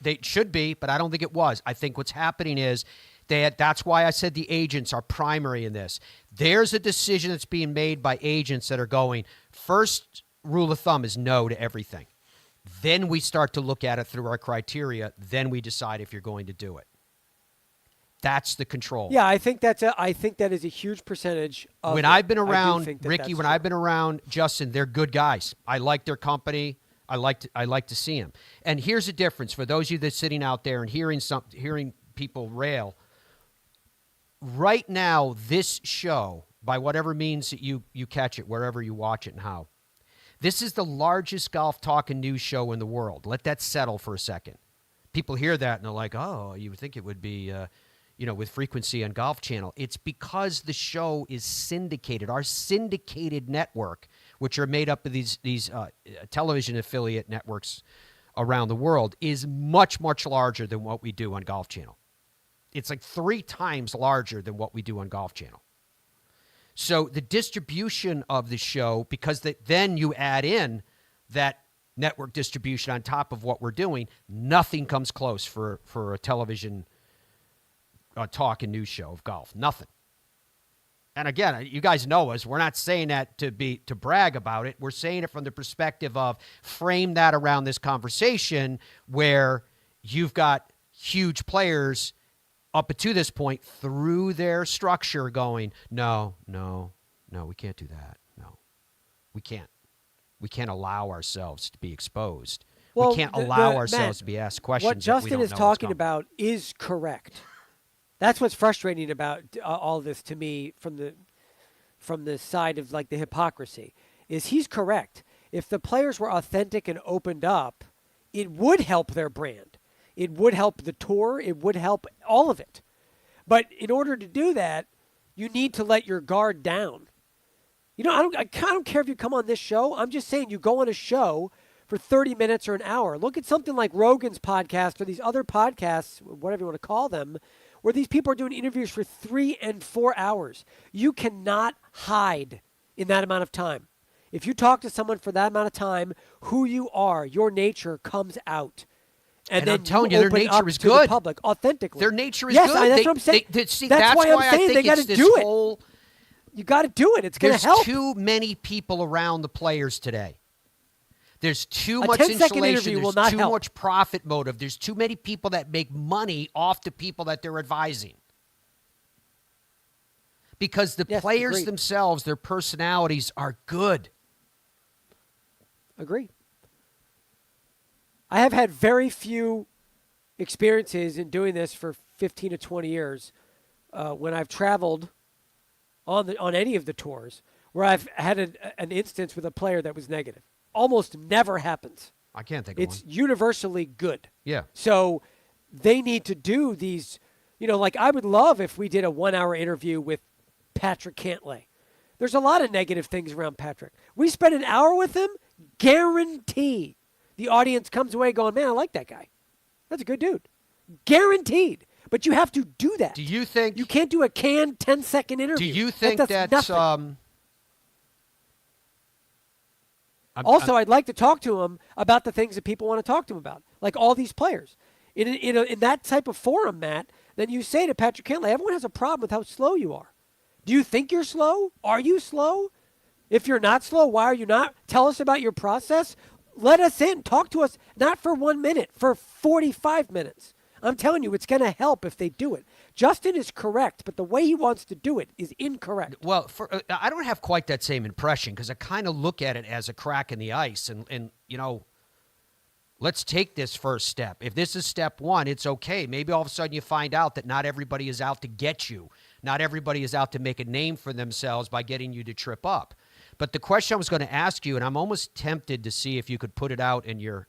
They should be, but I don't think it was. I think what's happening is that's why I said the agents are primary in this. There's a decision that's being made by agents that are going, first rule of thumb is no to everything. Then we start to look at it through our criteria. Then we decide if you're going to do it. That's the control. Yeah, I think that is a huge percentage of when it. I've been around Ricky, when I've been around Justin, they're good guys. I like their company. I like to see them. And here's the difference for those of you that's sitting out there and hearing people rail. Right now, this show, by whatever means that you catch it, wherever you watch it and how, this is the largest golf talk and news show in the world. Let that settle for a second. People hear that and they're like, oh, you would think it would be with frequency on Golf Channel. It's because the show is syndicated. Our syndicated network, which are made up of these television affiliate networks around the world, is much, much larger than what we do on Golf Channel. It's like 3 times larger than what we do on Golf Channel. So the distribution of the show, because then you add in that network distribution on top of what we're doing, nothing comes close for a television talk and news show of golf. Nothing. And again, you guys know us. We're not saying that to brag about it. We're saying it from the perspective of frame that around this conversation where you've got huge players up to this point through their structure going, no, we can't do that. No, we can't. We can't allow ourselves to be exposed. Well, we can't allow ourselves Matt, to be asked questions. What Justin is talking about is correct. That's what's frustrating about all this to me from the side of like the hypocrisy is he's correct. If the players were authentic and opened up, it would help their brand. It would help the tour. It would help all of it. But in order to do that, you need to let your guard down. I don't care if you come on this show. I'm just saying you go on a show for 30 minutes or an hour. Look at something like Rogan's podcast or these other podcasts, whatever you want to call them, where these people are doing interviews for 3 and 4 hours. You cannot hide in that amount of time. If you talk to someone for that amount of time, who you are, your nature comes out. And then I'm telling you, their nature is good. The public authentically. Their nature is yes, good. That's what I'm saying. That's why I'm saying they got to do it. You got to do it. It's going to help. There's too many people around the players today. There's too a much 10-second insulation. Interview will There's not too help. much profit motive. There's too many people that make money off the people that they're advising. Because the players agreed. themselves, their personalities are good. Agree. I have had very few experiences in doing this for 15 to 20 years when I've traveled on any of the tours where I've had an instance with a player that was negative. Almost never happens. I can't think of It's one. universally good. Yeah. So they need to do these, like I would love if we did a 1-hour interview with Patrick Cantlay. There's a lot of negative things around Patrick. We spend an hour with him, guarantee the audience comes away going, man, I like that guy. That's a good dude. Guaranteed. But you have to do that. Do you think you can't do a canned 10-second interview? Do you think that's also, I'd like to talk to him about the things that people want to talk to him about, like all these players. In that type of forum, Matt, then you say to Patrick Cantlay, everyone has a problem with how slow you are. Do you think you're slow? Are you slow? If you're not slow, why are you not? Tell us about your process. Let us in. Talk to us, not for 1 minute, for 45 minutes. I'm telling you, it's going to help if they do it. Justin is correct, but the way he wants to do it is incorrect. Well, I don't have quite that same impression because I kind of look at it as a crack in the ice. And let's take this first step. If this is step one, it's okay. Maybe all of a sudden you find out that not everybody is out to get you. Not everybody is out to make a name for themselves by getting you to trip up. But the question I was going to ask you, and I'm almost tempted to see if you could put it out in your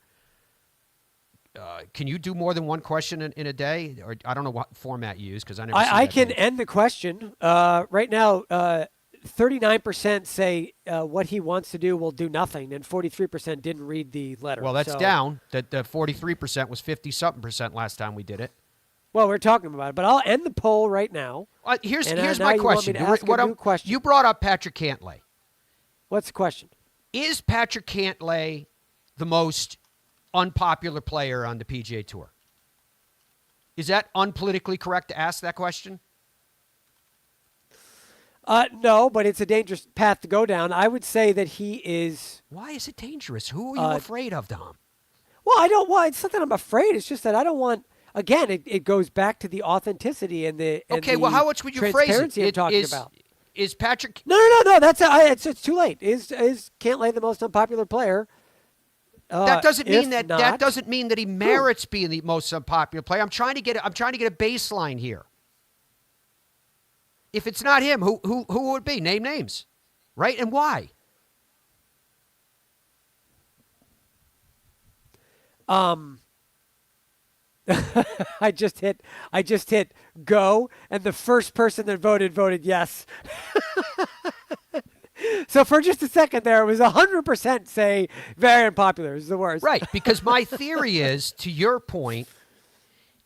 can you do more than one question in a day? Or I don't know what format you use because I never see I that can page. end the question. Right now, 39% say what he wants to do will do nothing, and 43% didn't read the letter. Well, that's So- down. That the 43% was 50-something% last time we did it. Well, we're talking about it, but I'll end the poll right now. Here's And, here's now my you want me question. to ask a new question. You brought up Patrick Cantlay. What's the question? Is Patrick Cantlay the most unpopular player on the PGA Tour? Is that unpolitically correct to ask that question? No, but it's a dangerous path to go down. I would say that he is. Why is it dangerous? Who are you afraid of, Dom? Well, I don't want. It's not that I'm afraid. It's just that I don't want. Again, it goes back to the authenticity and the well, how much would you phrase it? I'm talking about. Is Patrick? No. That's it's too late. Is Cantlay the most unpopular player? That doesn't mean if that not, doesn't mean that he merits being the most unpopular player. I'm trying to get a baseline here. If it's not him, who would it be? Name names, right? And why? I just hit go, and the first person that voted yes. So for just a second there, it was 100% say very unpopular is the worst. Right, because my theory is, to your point,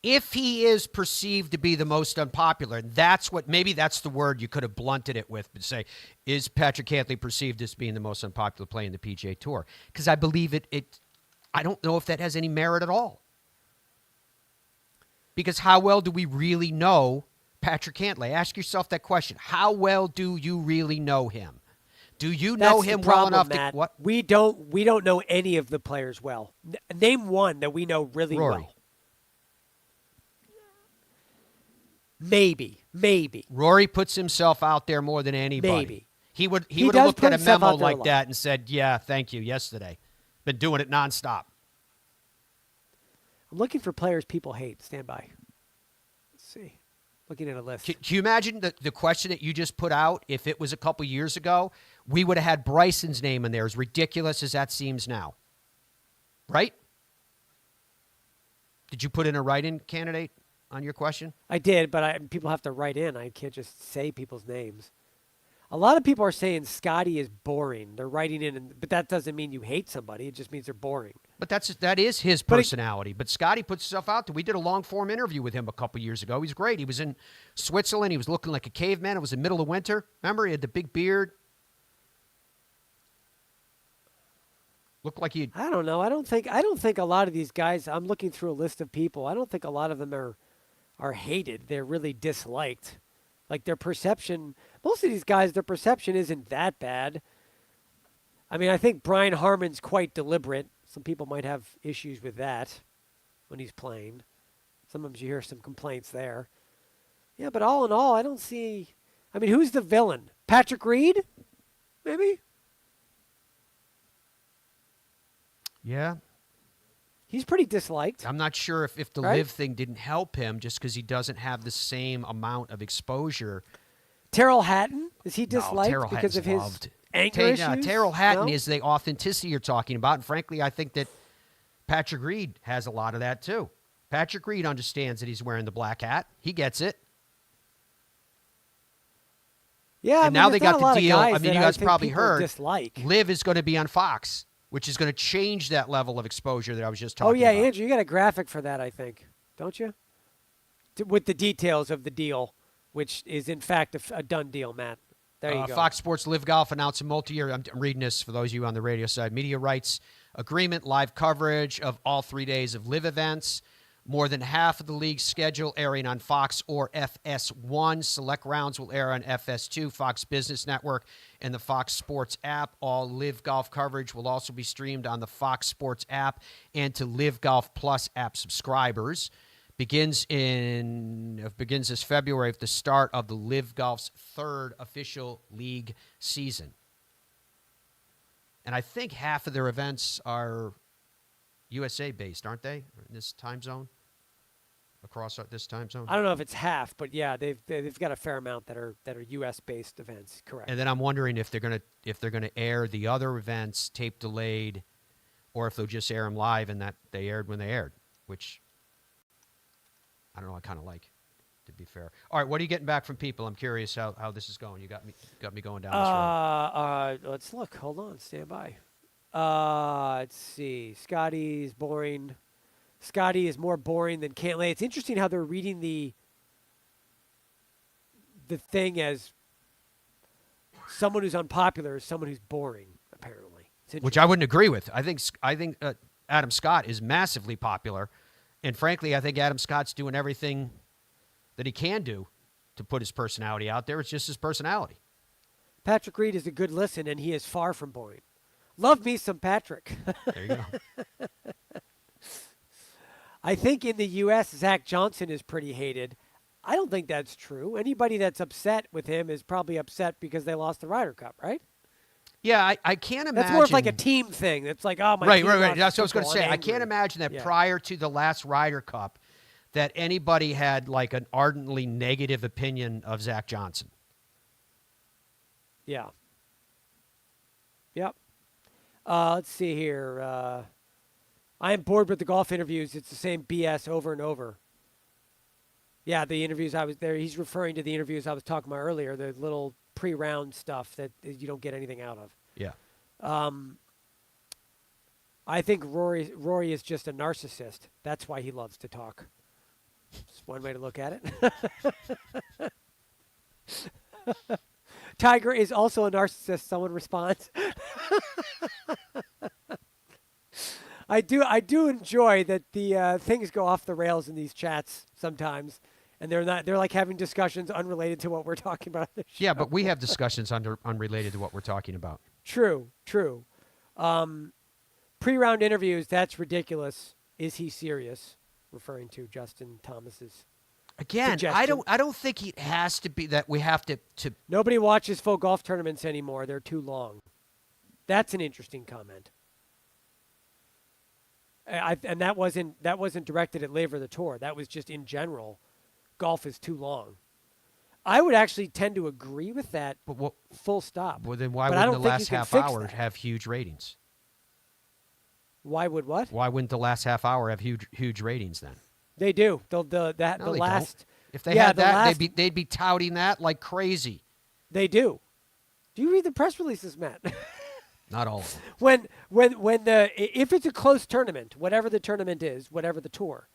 if he is perceived to be the most unpopular, and maybe that's the word you could have blunted it with, but say, is Patrick Cantlay perceived as being the most unpopular player in the PGA Tour? Because I believe I don't know if that has any merit at all. Because how well do we really know Patrick Cantlay? Ask yourself that question. How well do you really know him? Do you know him well enough Matt. to what? We don't know any of the players well. Name one that we know really Rory. well. Maybe. Rory puts himself out there more than anybody. Maybe. He would He have does looked put at a himself memo out there a like lot. that and said, "Yeah, thank you, yesterday. Been doing it nonstop." I'm looking for players people hate. Stand by. Let's see. Looking at a list. Can you imagine the question that you just put out? If it was a couple years ago, we would have had Bryson's name in there, as ridiculous as that seems now. Right? Did you put in a write-in candidate on your question? I did, but people have to write in. I can't just say people's names. A lot of people are saying Scotty is boring. They're writing in, but that doesn't mean you hate somebody. It just means they're boring. But that is his personality. But Scotty puts himself out there. We did a long-form interview with him a couple years ago. He's great. He was in Switzerland. He was looking like a caveman. It was the middle of winter. Remember, he had the big beard. Looked like he. I don't know. I don't think a lot of these guys. I'm looking through a list of people. I don't think a lot of them are hated. They're really disliked. Like their perception. Most of these guys, their perception isn't that bad. I mean, I think Brian Harmon's quite deliberate. Some people might have issues with that when he's playing. Sometimes you hear some complaints there. Yeah, but all in all, I don't see. I mean, who's the villain? Patrick Reed? Maybe? Yeah. He's pretty disliked. I'm not sure if the right? live thing didn't help him just because he doesn't have the same amount of exposure. Terrell Hatton? Is he disliked Terrell because of his loved. anger issues? Terrell Hatton No? is the authenticity you're talking about. And frankly, I think that Patrick Reed has a lot of that too. Patrick Reed understands that he's wearing the black hat. He gets it. Yeah, and now they there's not got a the deal. lot of I guys mean, that you guys think probably people heard. dislike. Liv is going to be on Fox, which is going to change that level of exposure that I was just Oh, talking yeah, about. Andrew, you got a graphic for that, I think. Don't you? With the details of the deal, which is, in fact, a done deal, Matt. There you go. Fox Sports Live Golf announced a multi-year, I'm reading this for those of you on the radio side, media rights agreement, live coverage of all 3 days of Live events. More than half of the league's schedule airing on Fox or FS1. Select rounds will air on FS2, Fox Business Network, and the Fox Sports app. All Live Golf coverage will also be streamed on the Fox Sports app and to Live Golf Plus app subscribers. Begins this February at the start of the Live Golf's third official league season. And I think half of their events are USA-based, aren't they? In this time zone? Across this time zone? I don't know if it's half, but yeah, they've got a fair amount that are U.S.-based events, correct. And then I'm wondering if they're gonna air the other events tape delayed, or if they'll just air them live and that they aired when they aired, which I don't know. I kind of like, to be fair. All right, what are you getting back from people? I'm curious how this is going. You got me going down this road. Let's look. Hold on. Stand by. Let's see. Scotty's boring. Scotty is more boring than Cantlay. It's interesting how they're reading the thing as someone who's unpopular is someone who's boring, apparently. Which I wouldn't agree with. I think Adam Scott is massively popular, and frankly, I think Adam Scott's doing everything that he can do to put his personality out there. It's just his personality. Patrick Reed is a good listen, and he is far from boring. Love me some Patrick. There you go. I think in the U.S., Zach Johnson is pretty hated. I don't think that's true. Anybody that's upset with him is probably upset because they lost the Ryder Cup, right? Yeah, I can't imagine. That's more of like a team thing. It's like, oh, my right. team That's what I was going to say. I angry. can't imagine that prior to the last Ryder Cup that anybody had like an ardently negative opinion of Zach Johnson. Yeah. Yep. Let's see here. I am bored with the golf interviews. It's the same BS over and over. Yeah, the interviews I was there. He's referring to the interviews I was talking about earlier, the little pre-round stuff that you don't get anything out of. Yeah. I think Rory is just a narcissist. That's why he loves to talk. It's one way to look at it. Tiger is also a narcissist. Someone responds. I do enjoy that the things go off the rails in these chats sometimes, and they're like having discussions unrelated to what we're talking about. Yeah, but we have discussions unrelated to what we're talking about. True. Pre-round interviews, that's ridiculous. Is he serious? Referring to Justin Thomas's Again, suggestion. I don't think it has to be that we have to. Nobody watches full golf tournaments anymore. They're too long. That's an interesting comment. And that wasn't directed at Live or the Tour. That was just in general. Golf is too long. I would actually tend to agree with that. But full stop. Well, then why But I wouldn't don't the think last you can half fix hour that. have huge ratings? Why would what? Why wouldn't the last half hour have huge ratings then? They do. The No, they last. don't. If they yeah, had the that, last, they'd be touting that like crazy. They do. Do you read the press releases, Matt? Not all of them. If it's a close tournament, whatever the tournament is, whatever the tour,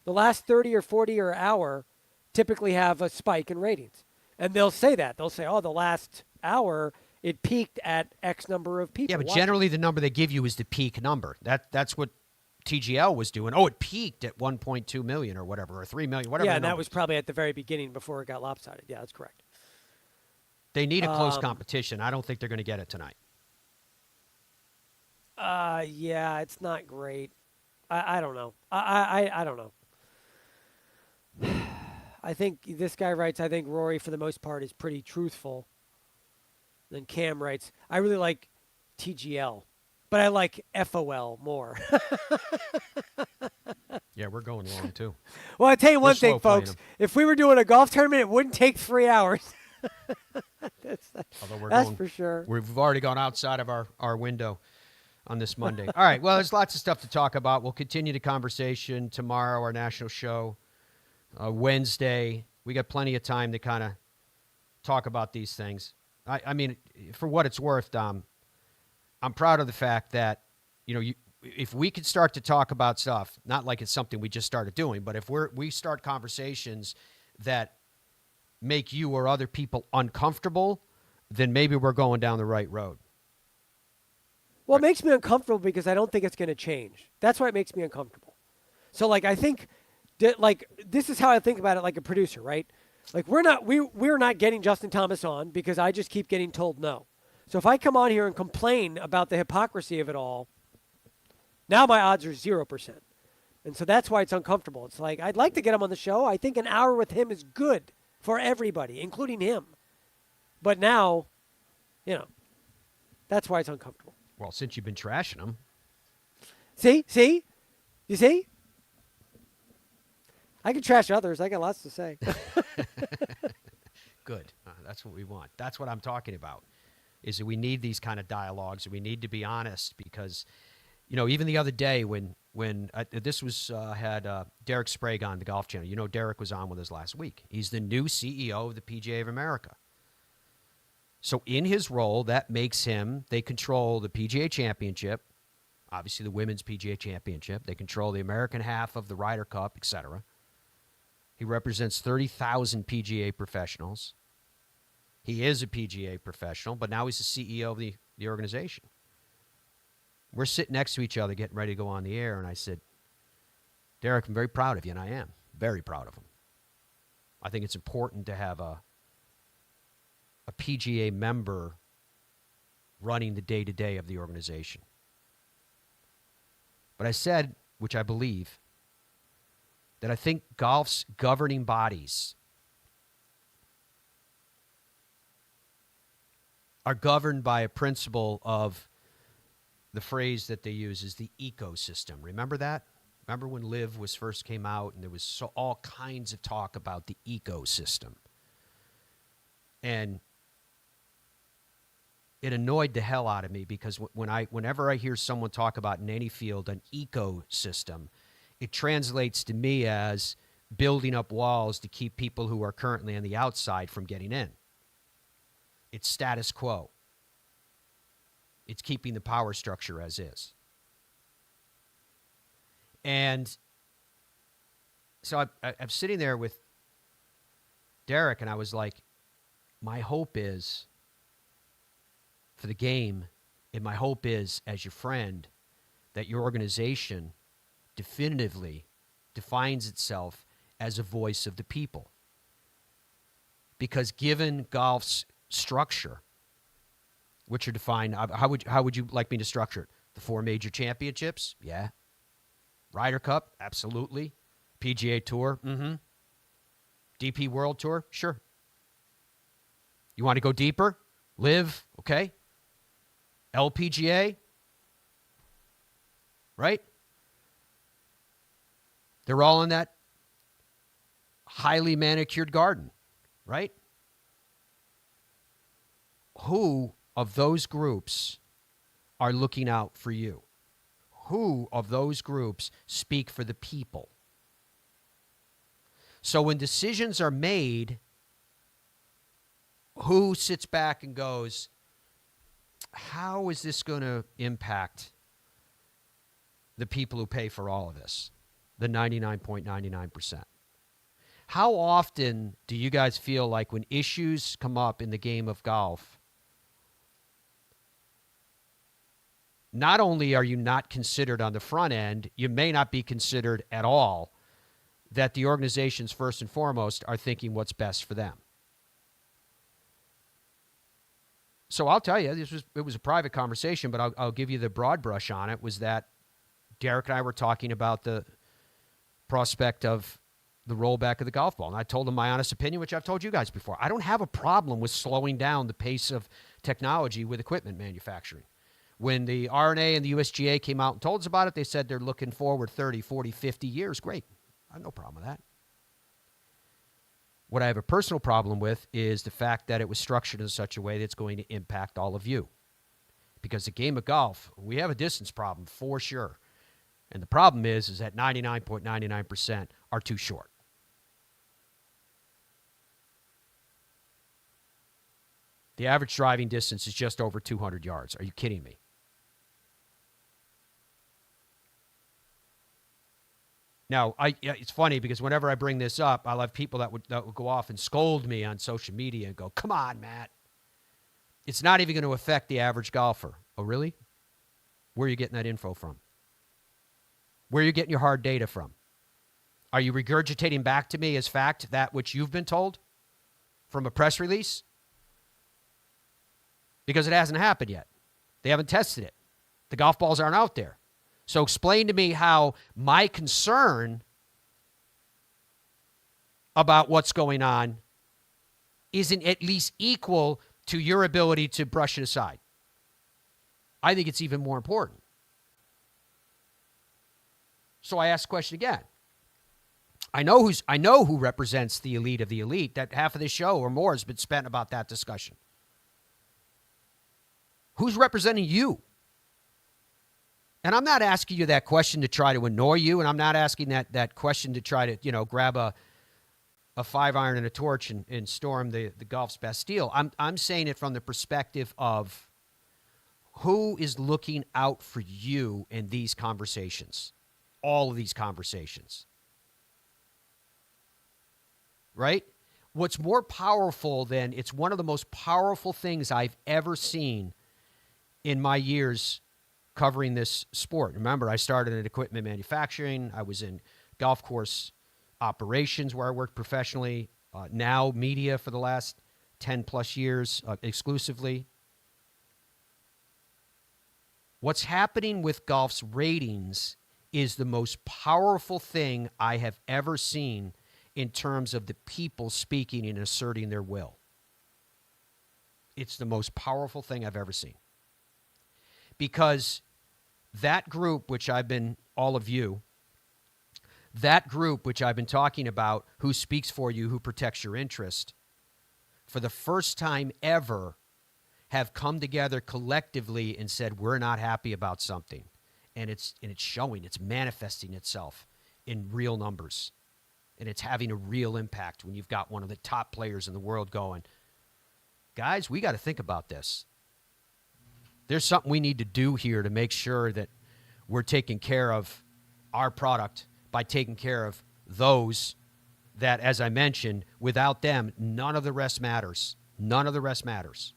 the last 30 or 40 or hour typically have a spike in ratings. And they'll say that. They'll say, oh, the last hour it peaked at X number of people. Yeah, but watching. generally the number they give you is the peak number. That's what TGL was doing. Oh, it peaked at 1.2 million or whatever, or 3 million, whatever. Yeah, the and that number was probably at the very beginning before it got lopsided. Yeah, that's correct. They need a close competition. I don't think they're going to get it tonight. Yeah, it's not great. I don't know. I don't know. I think this guy writes, I think Rory, for the most part, is pretty truthful. Then Cam writes, I really like TGL, but I like FOL more. Yeah, we're going long, too. Well, I'll tell you We're one thing, slow playing folks. them. If we were doing a golf tournament, it wouldn't take 3 hours. That's for sure. We've already gone outside of our window on this Monday. All right, well, there's lots of stuff to talk about. We'll continue the conversation tomorrow, our national show. Wednesday, we got plenty of time to kind of talk about these things. I mean, for what it's worth, I'm proud of the fact that, if we could start to talk about stuff, not like it's something we just started doing, but if we start conversations that make you or other people uncomfortable, then maybe we're going down the right road. Well, it makes me uncomfortable because I don't think it's going to change. That's why it makes me uncomfortable. So, I think, this is how I think about it like a producer, right? We're not getting Justin Thomas on because I just keep getting told no. So if I come on here and complain about the hypocrisy of it all, now my odds are 0%. And so that's why it's uncomfortable. It's like, I'd like to get him on the show. I think an hour with him is good for everybody, including him. But now, that's why it's uncomfortable. Well, since you've been trashing him. See? You see? I can trash others. I got lots to say. Good. That's what we want. That's what I'm talking about, is that we need these kind of dialogues. We need to be honest because, even the other day when this was had Derek Sprague on the Golf Channel. Derek was on with us last week. He's the new CEO of the PGA of America. So in his role, that makes him, they control the PGA Championship, Obviously, the Women's PGA Championship. They control the American half of the Ryder Cup, etc. He represents 30,000 PGA professionals. He is a PGA professional, but now he's the CEO of the organization. We're sitting next to each other getting ready to go on the air, and I said, Derek, I'm very proud of you, and I am very proud of him. I think it's important to have a PGA member running the day-to-day of the organization. But I said, which I believe, that I think golf's governing bodies are governed by a principle of the phrase that they use is the ecosystem. Remember that? Remember when Liv was first came out and there was all kinds of talk about the ecosystem? And it annoyed the hell out of me because whenever I hear someone talk about in any field an ecosystem, it translates to me as building up walls to keep people who are currently on the outside from getting in. It's status quo. It's keeping the power structure as is. And so I'm sitting there with Derek, and I was like, my hope is for the game, and my hope is, as your friend, that your organization definitively defines itself as a voice of the people. Because given golf's structure, which are defined, how would you like me to structure it? The 4 major championships? Yeah. Ryder Cup? Absolutely. PGA Tour? Mm-hmm. DP World Tour? Sure. You want to go deeper? Live? Okay. LPGA? Right? They're all in that highly manicured garden, right? Who of those groups are looking out for you? Who of those groups speak for the people? So when decisions are made, who sits back and goes, how is this going to impact the people who pay for all of this, the 99.99%? How often do you guys feel like when issues come up in the game of golf, not only are you not considered on the front end, you may not be considered at all, that the organizations first and foremost are thinking what's best for them? So I'll tell you, it was a private conversation, but I'll give you the broad brush on it, was that Derek and I were talking about the prospect of the rollback of the golf ball. And I told him my honest opinion, which I've told you guys before. I don't have a problem with slowing down the pace of technology with equipment manufacturing. When the RNA and the USGA came out and told us about it, they said they're looking forward 30, 40, 50 years. Great. I have no problem with that. What I have a personal problem with is the fact that it was structured in such a way that's going to impact all of you. Because the game of golf, we have a distance problem for sure. And the problem is that 99.99% are too short. The average driving distance is just over 200 yards. Are you kidding me? Now, it's funny because whenever I bring this up, I'll have people that would go off and scold me on social media and go, come on, Matt. It's not even going to affect the average golfer. Oh, really? Where are you getting that info from? Where are you getting your hard data from? Are you regurgitating back to me as fact that which you've been told from a press release? Because it hasn't happened yet. They haven't tested it. The golf balls aren't out there. So explain to me how my concern about what's going on isn't at least equal to your ability to brush it aside. I think it's even more important. So I ask the question again. I know who represents the elite of the elite. That half of the show or more has been spent about that discussion. Who's representing you? And I'm not asking you that question to try to annoy you, and I'm not asking that question to try to, grab a 5-iron and a torch and storm the golf's Bastille. I'm saying it from the perspective of who is looking out for you in these conversations? All of these conversations. Right? What's more powerful than, it's one of the most powerful things I've ever seen in my years covering this sport. Remember, I started in equipment manufacturing. I was in golf course operations where I worked professionally. Now media for the last 10 plus years exclusively. What's happening with golf's ratings is the most powerful thing I have ever seen in terms of the people speaking and asserting their will. It's the most powerful thing I've ever seen. Because that group, which I've been, all of you, that group which I've been talking about, who speaks for you, who protects your interest, for the first time ever have come together collectively and said, we're not happy about something. And it's showing, it's manifesting itself in real numbers. And it's having a real impact when you've got one of the top players in the world going, guys, we got to think about this. There's something we need to do here to make sure that we're taking care of our product by taking care of those that, as I mentioned, without them, none of the rest matters. None of the rest matters.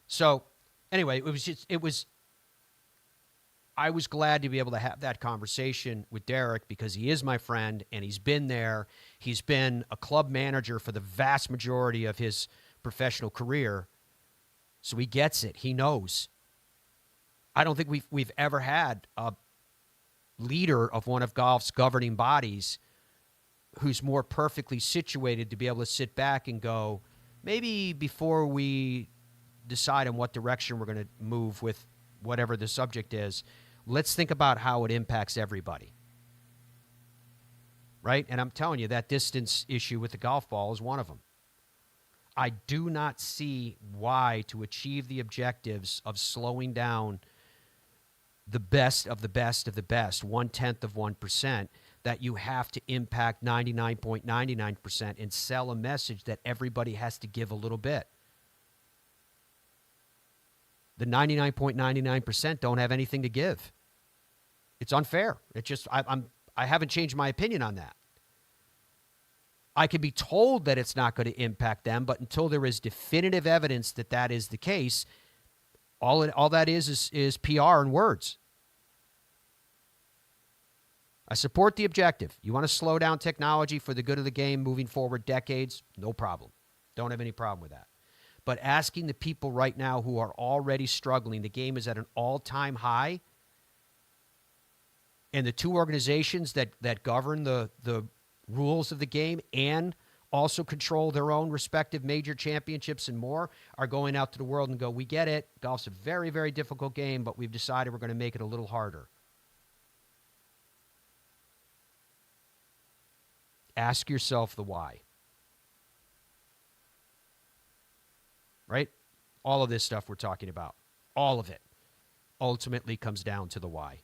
So, anyway, I was glad to be able to have that conversation with Derek because he is my friend and he's been there. He's been a club manager for the vast majority of his professional career. So he gets it. He knows. I don't think we've ever had a leader of one of golf's governing bodies who's more perfectly situated to be able to sit back and go, maybe before we decide on what direction we're going to move with whatever the subject is, let's think about how it impacts everybody. Right? And I'm telling you, that distance issue with the golf ball is one of them. I do not see why, to achieve the objectives of slowing down the best of the best of the best, 1/10 of 1%, that you have to impact 99.99% and sell a message that everybody has to give a little bit. The 99.99% don't have anything to give. It's unfair. It's just, I haven't changed my opinion on that. I can be told that it's not going to impact them, but until there is definitive evidence that that is the case, all that is PR and words. I support the objective. You want to slow down technology for the good of the game moving forward decades? No problem. Don't have any problem with that. But asking the people right now who are already struggling, the game is at an all-time high, and the two organizations that govern the rules of the game and also control their own respective major championships and more are going out to the world and go, we get it. Golf's a very, very difficult game, but we've decided we're going to make it a little harder. Ask yourself the why. Right? All of this stuff we're talking about, all of it, ultimately comes down to the why.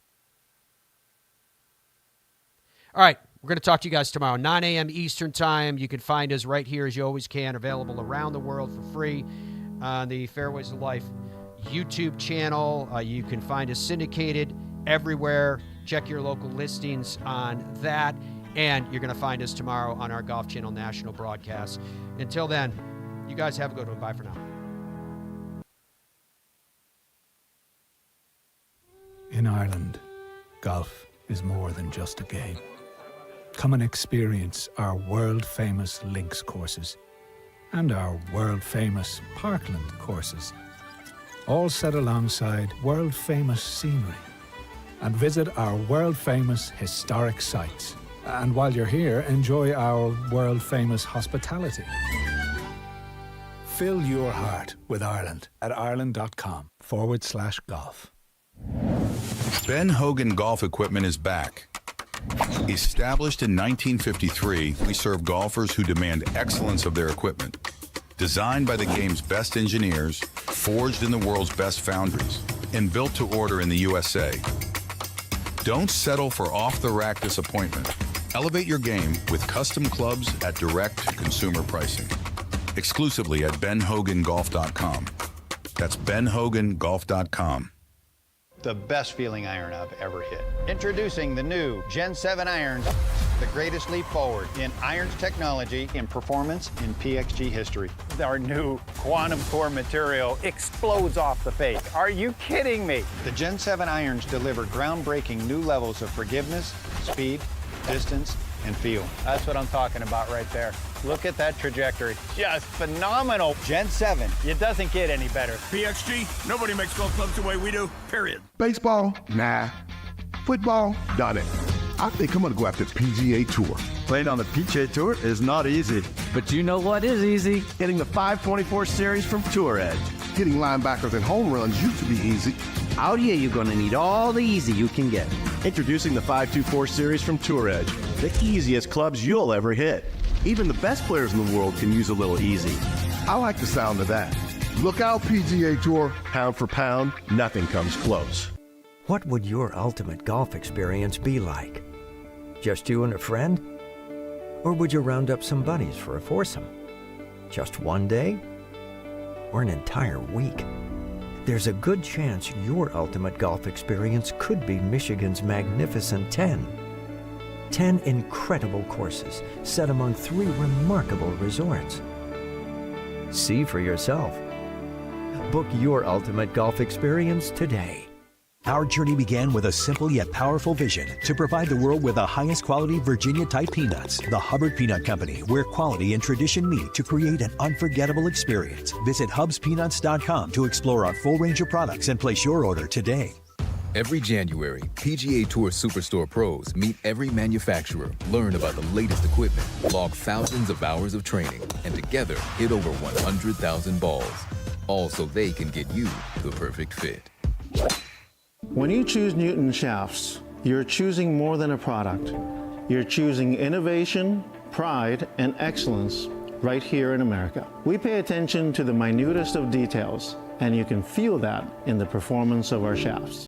All right, we're going to talk to you guys tomorrow, 9 a.m. Eastern Time. You can find us right here, as you always can, available around the world for free on the Fairways of Life YouTube channel. You can find us syndicated everywhere. Check your local listings on that. And you're going to find us tomorrow on our Golf Channel national broadcast. Until then, you guys have a good one. Bye for now. In Ireland, golf is more than just a game. Come and experience our world-famous links courses and our world-famous Parkland courses, all set alongside world-famous scenery. And visit our world-famous historic sites. And while you're here, enjoy our world-famous hospitality. Fill your heart with Ireland at ireland.com/golf. Ben Hogan Golf Equipment is back. Established in 1953, we serve golfers who demand excellence of their equipment. Designed by the game's best engineers, forged in the world's best foundries, and built to order in the USA. Don't settle for off-the-rack disappointment. Elevate your game with custom clubs at direct consumer pricing. Exclusively at benhogangolf.com. That's benhogangolf.com. The best feeling iron I've ever hit. Introducing the new Gen 7 irons, the greatest leap forward in irons technology, in performance, in PXG history. Our new quantum core material explodes off the face. Are you kidding me? The Gen 7 irons deliver groundbreaking new levels of forgiveness, speed, distance, and feel. That's what I'm talking about right there. Look at that trajectory. Just phenomenal. Gen 7. It doesn't get any better. PXG, nobody makes golf clubs the way we do, period. Baseball? Nah. Football? Done it. I think I'm gonna go after the PGA Tour. Playing on the PGA Tour is not easy. But you know what is easy? Hitting the 524 series from Tour Edge. Hitting linebackers and home runs used to be easy. Out here, you're going to need all the easy you can get. Introducing the 524 series from Tour Edge. The easiest clubs you'll ever hit. Even the best players in the world can use a little easy. I like the sound of that. Look out, PGA Tour. Pound for pound, nothing comes close. What would your ultimate golf experience be like? Just you and a friend? Or would you round up some buddies for a foursome? Just one day? Or an entire week? There's a good chance your ultimate golf experience could be Michigan's magnificent 10. 10 incredible courses set among 3 remarkable resorts. See for yourself. Book your ultimate golf experience today. Our journey began with a simple yet powerful vision to provide the world with the highest quality Virginia-type peanuts. The Hubbard Peanut Company, where quality and tradition meet to create an unforgettable experience. Visit hubspeanuts.com to explore our full range of products and place your order today. Every January, PGA Tour Superstore pros meet every manufacturer, learn about the latest equipment, log thousands of hours of training, and together hit over 100,000 balls. All so they can get you the perfect fit. When you choose Newton shafts, you're choosing more than a product. You're choosing innovation, pride, and excellence right here in America. We pay attention to the minutest of details, and you can feel that in the performance of our shafts.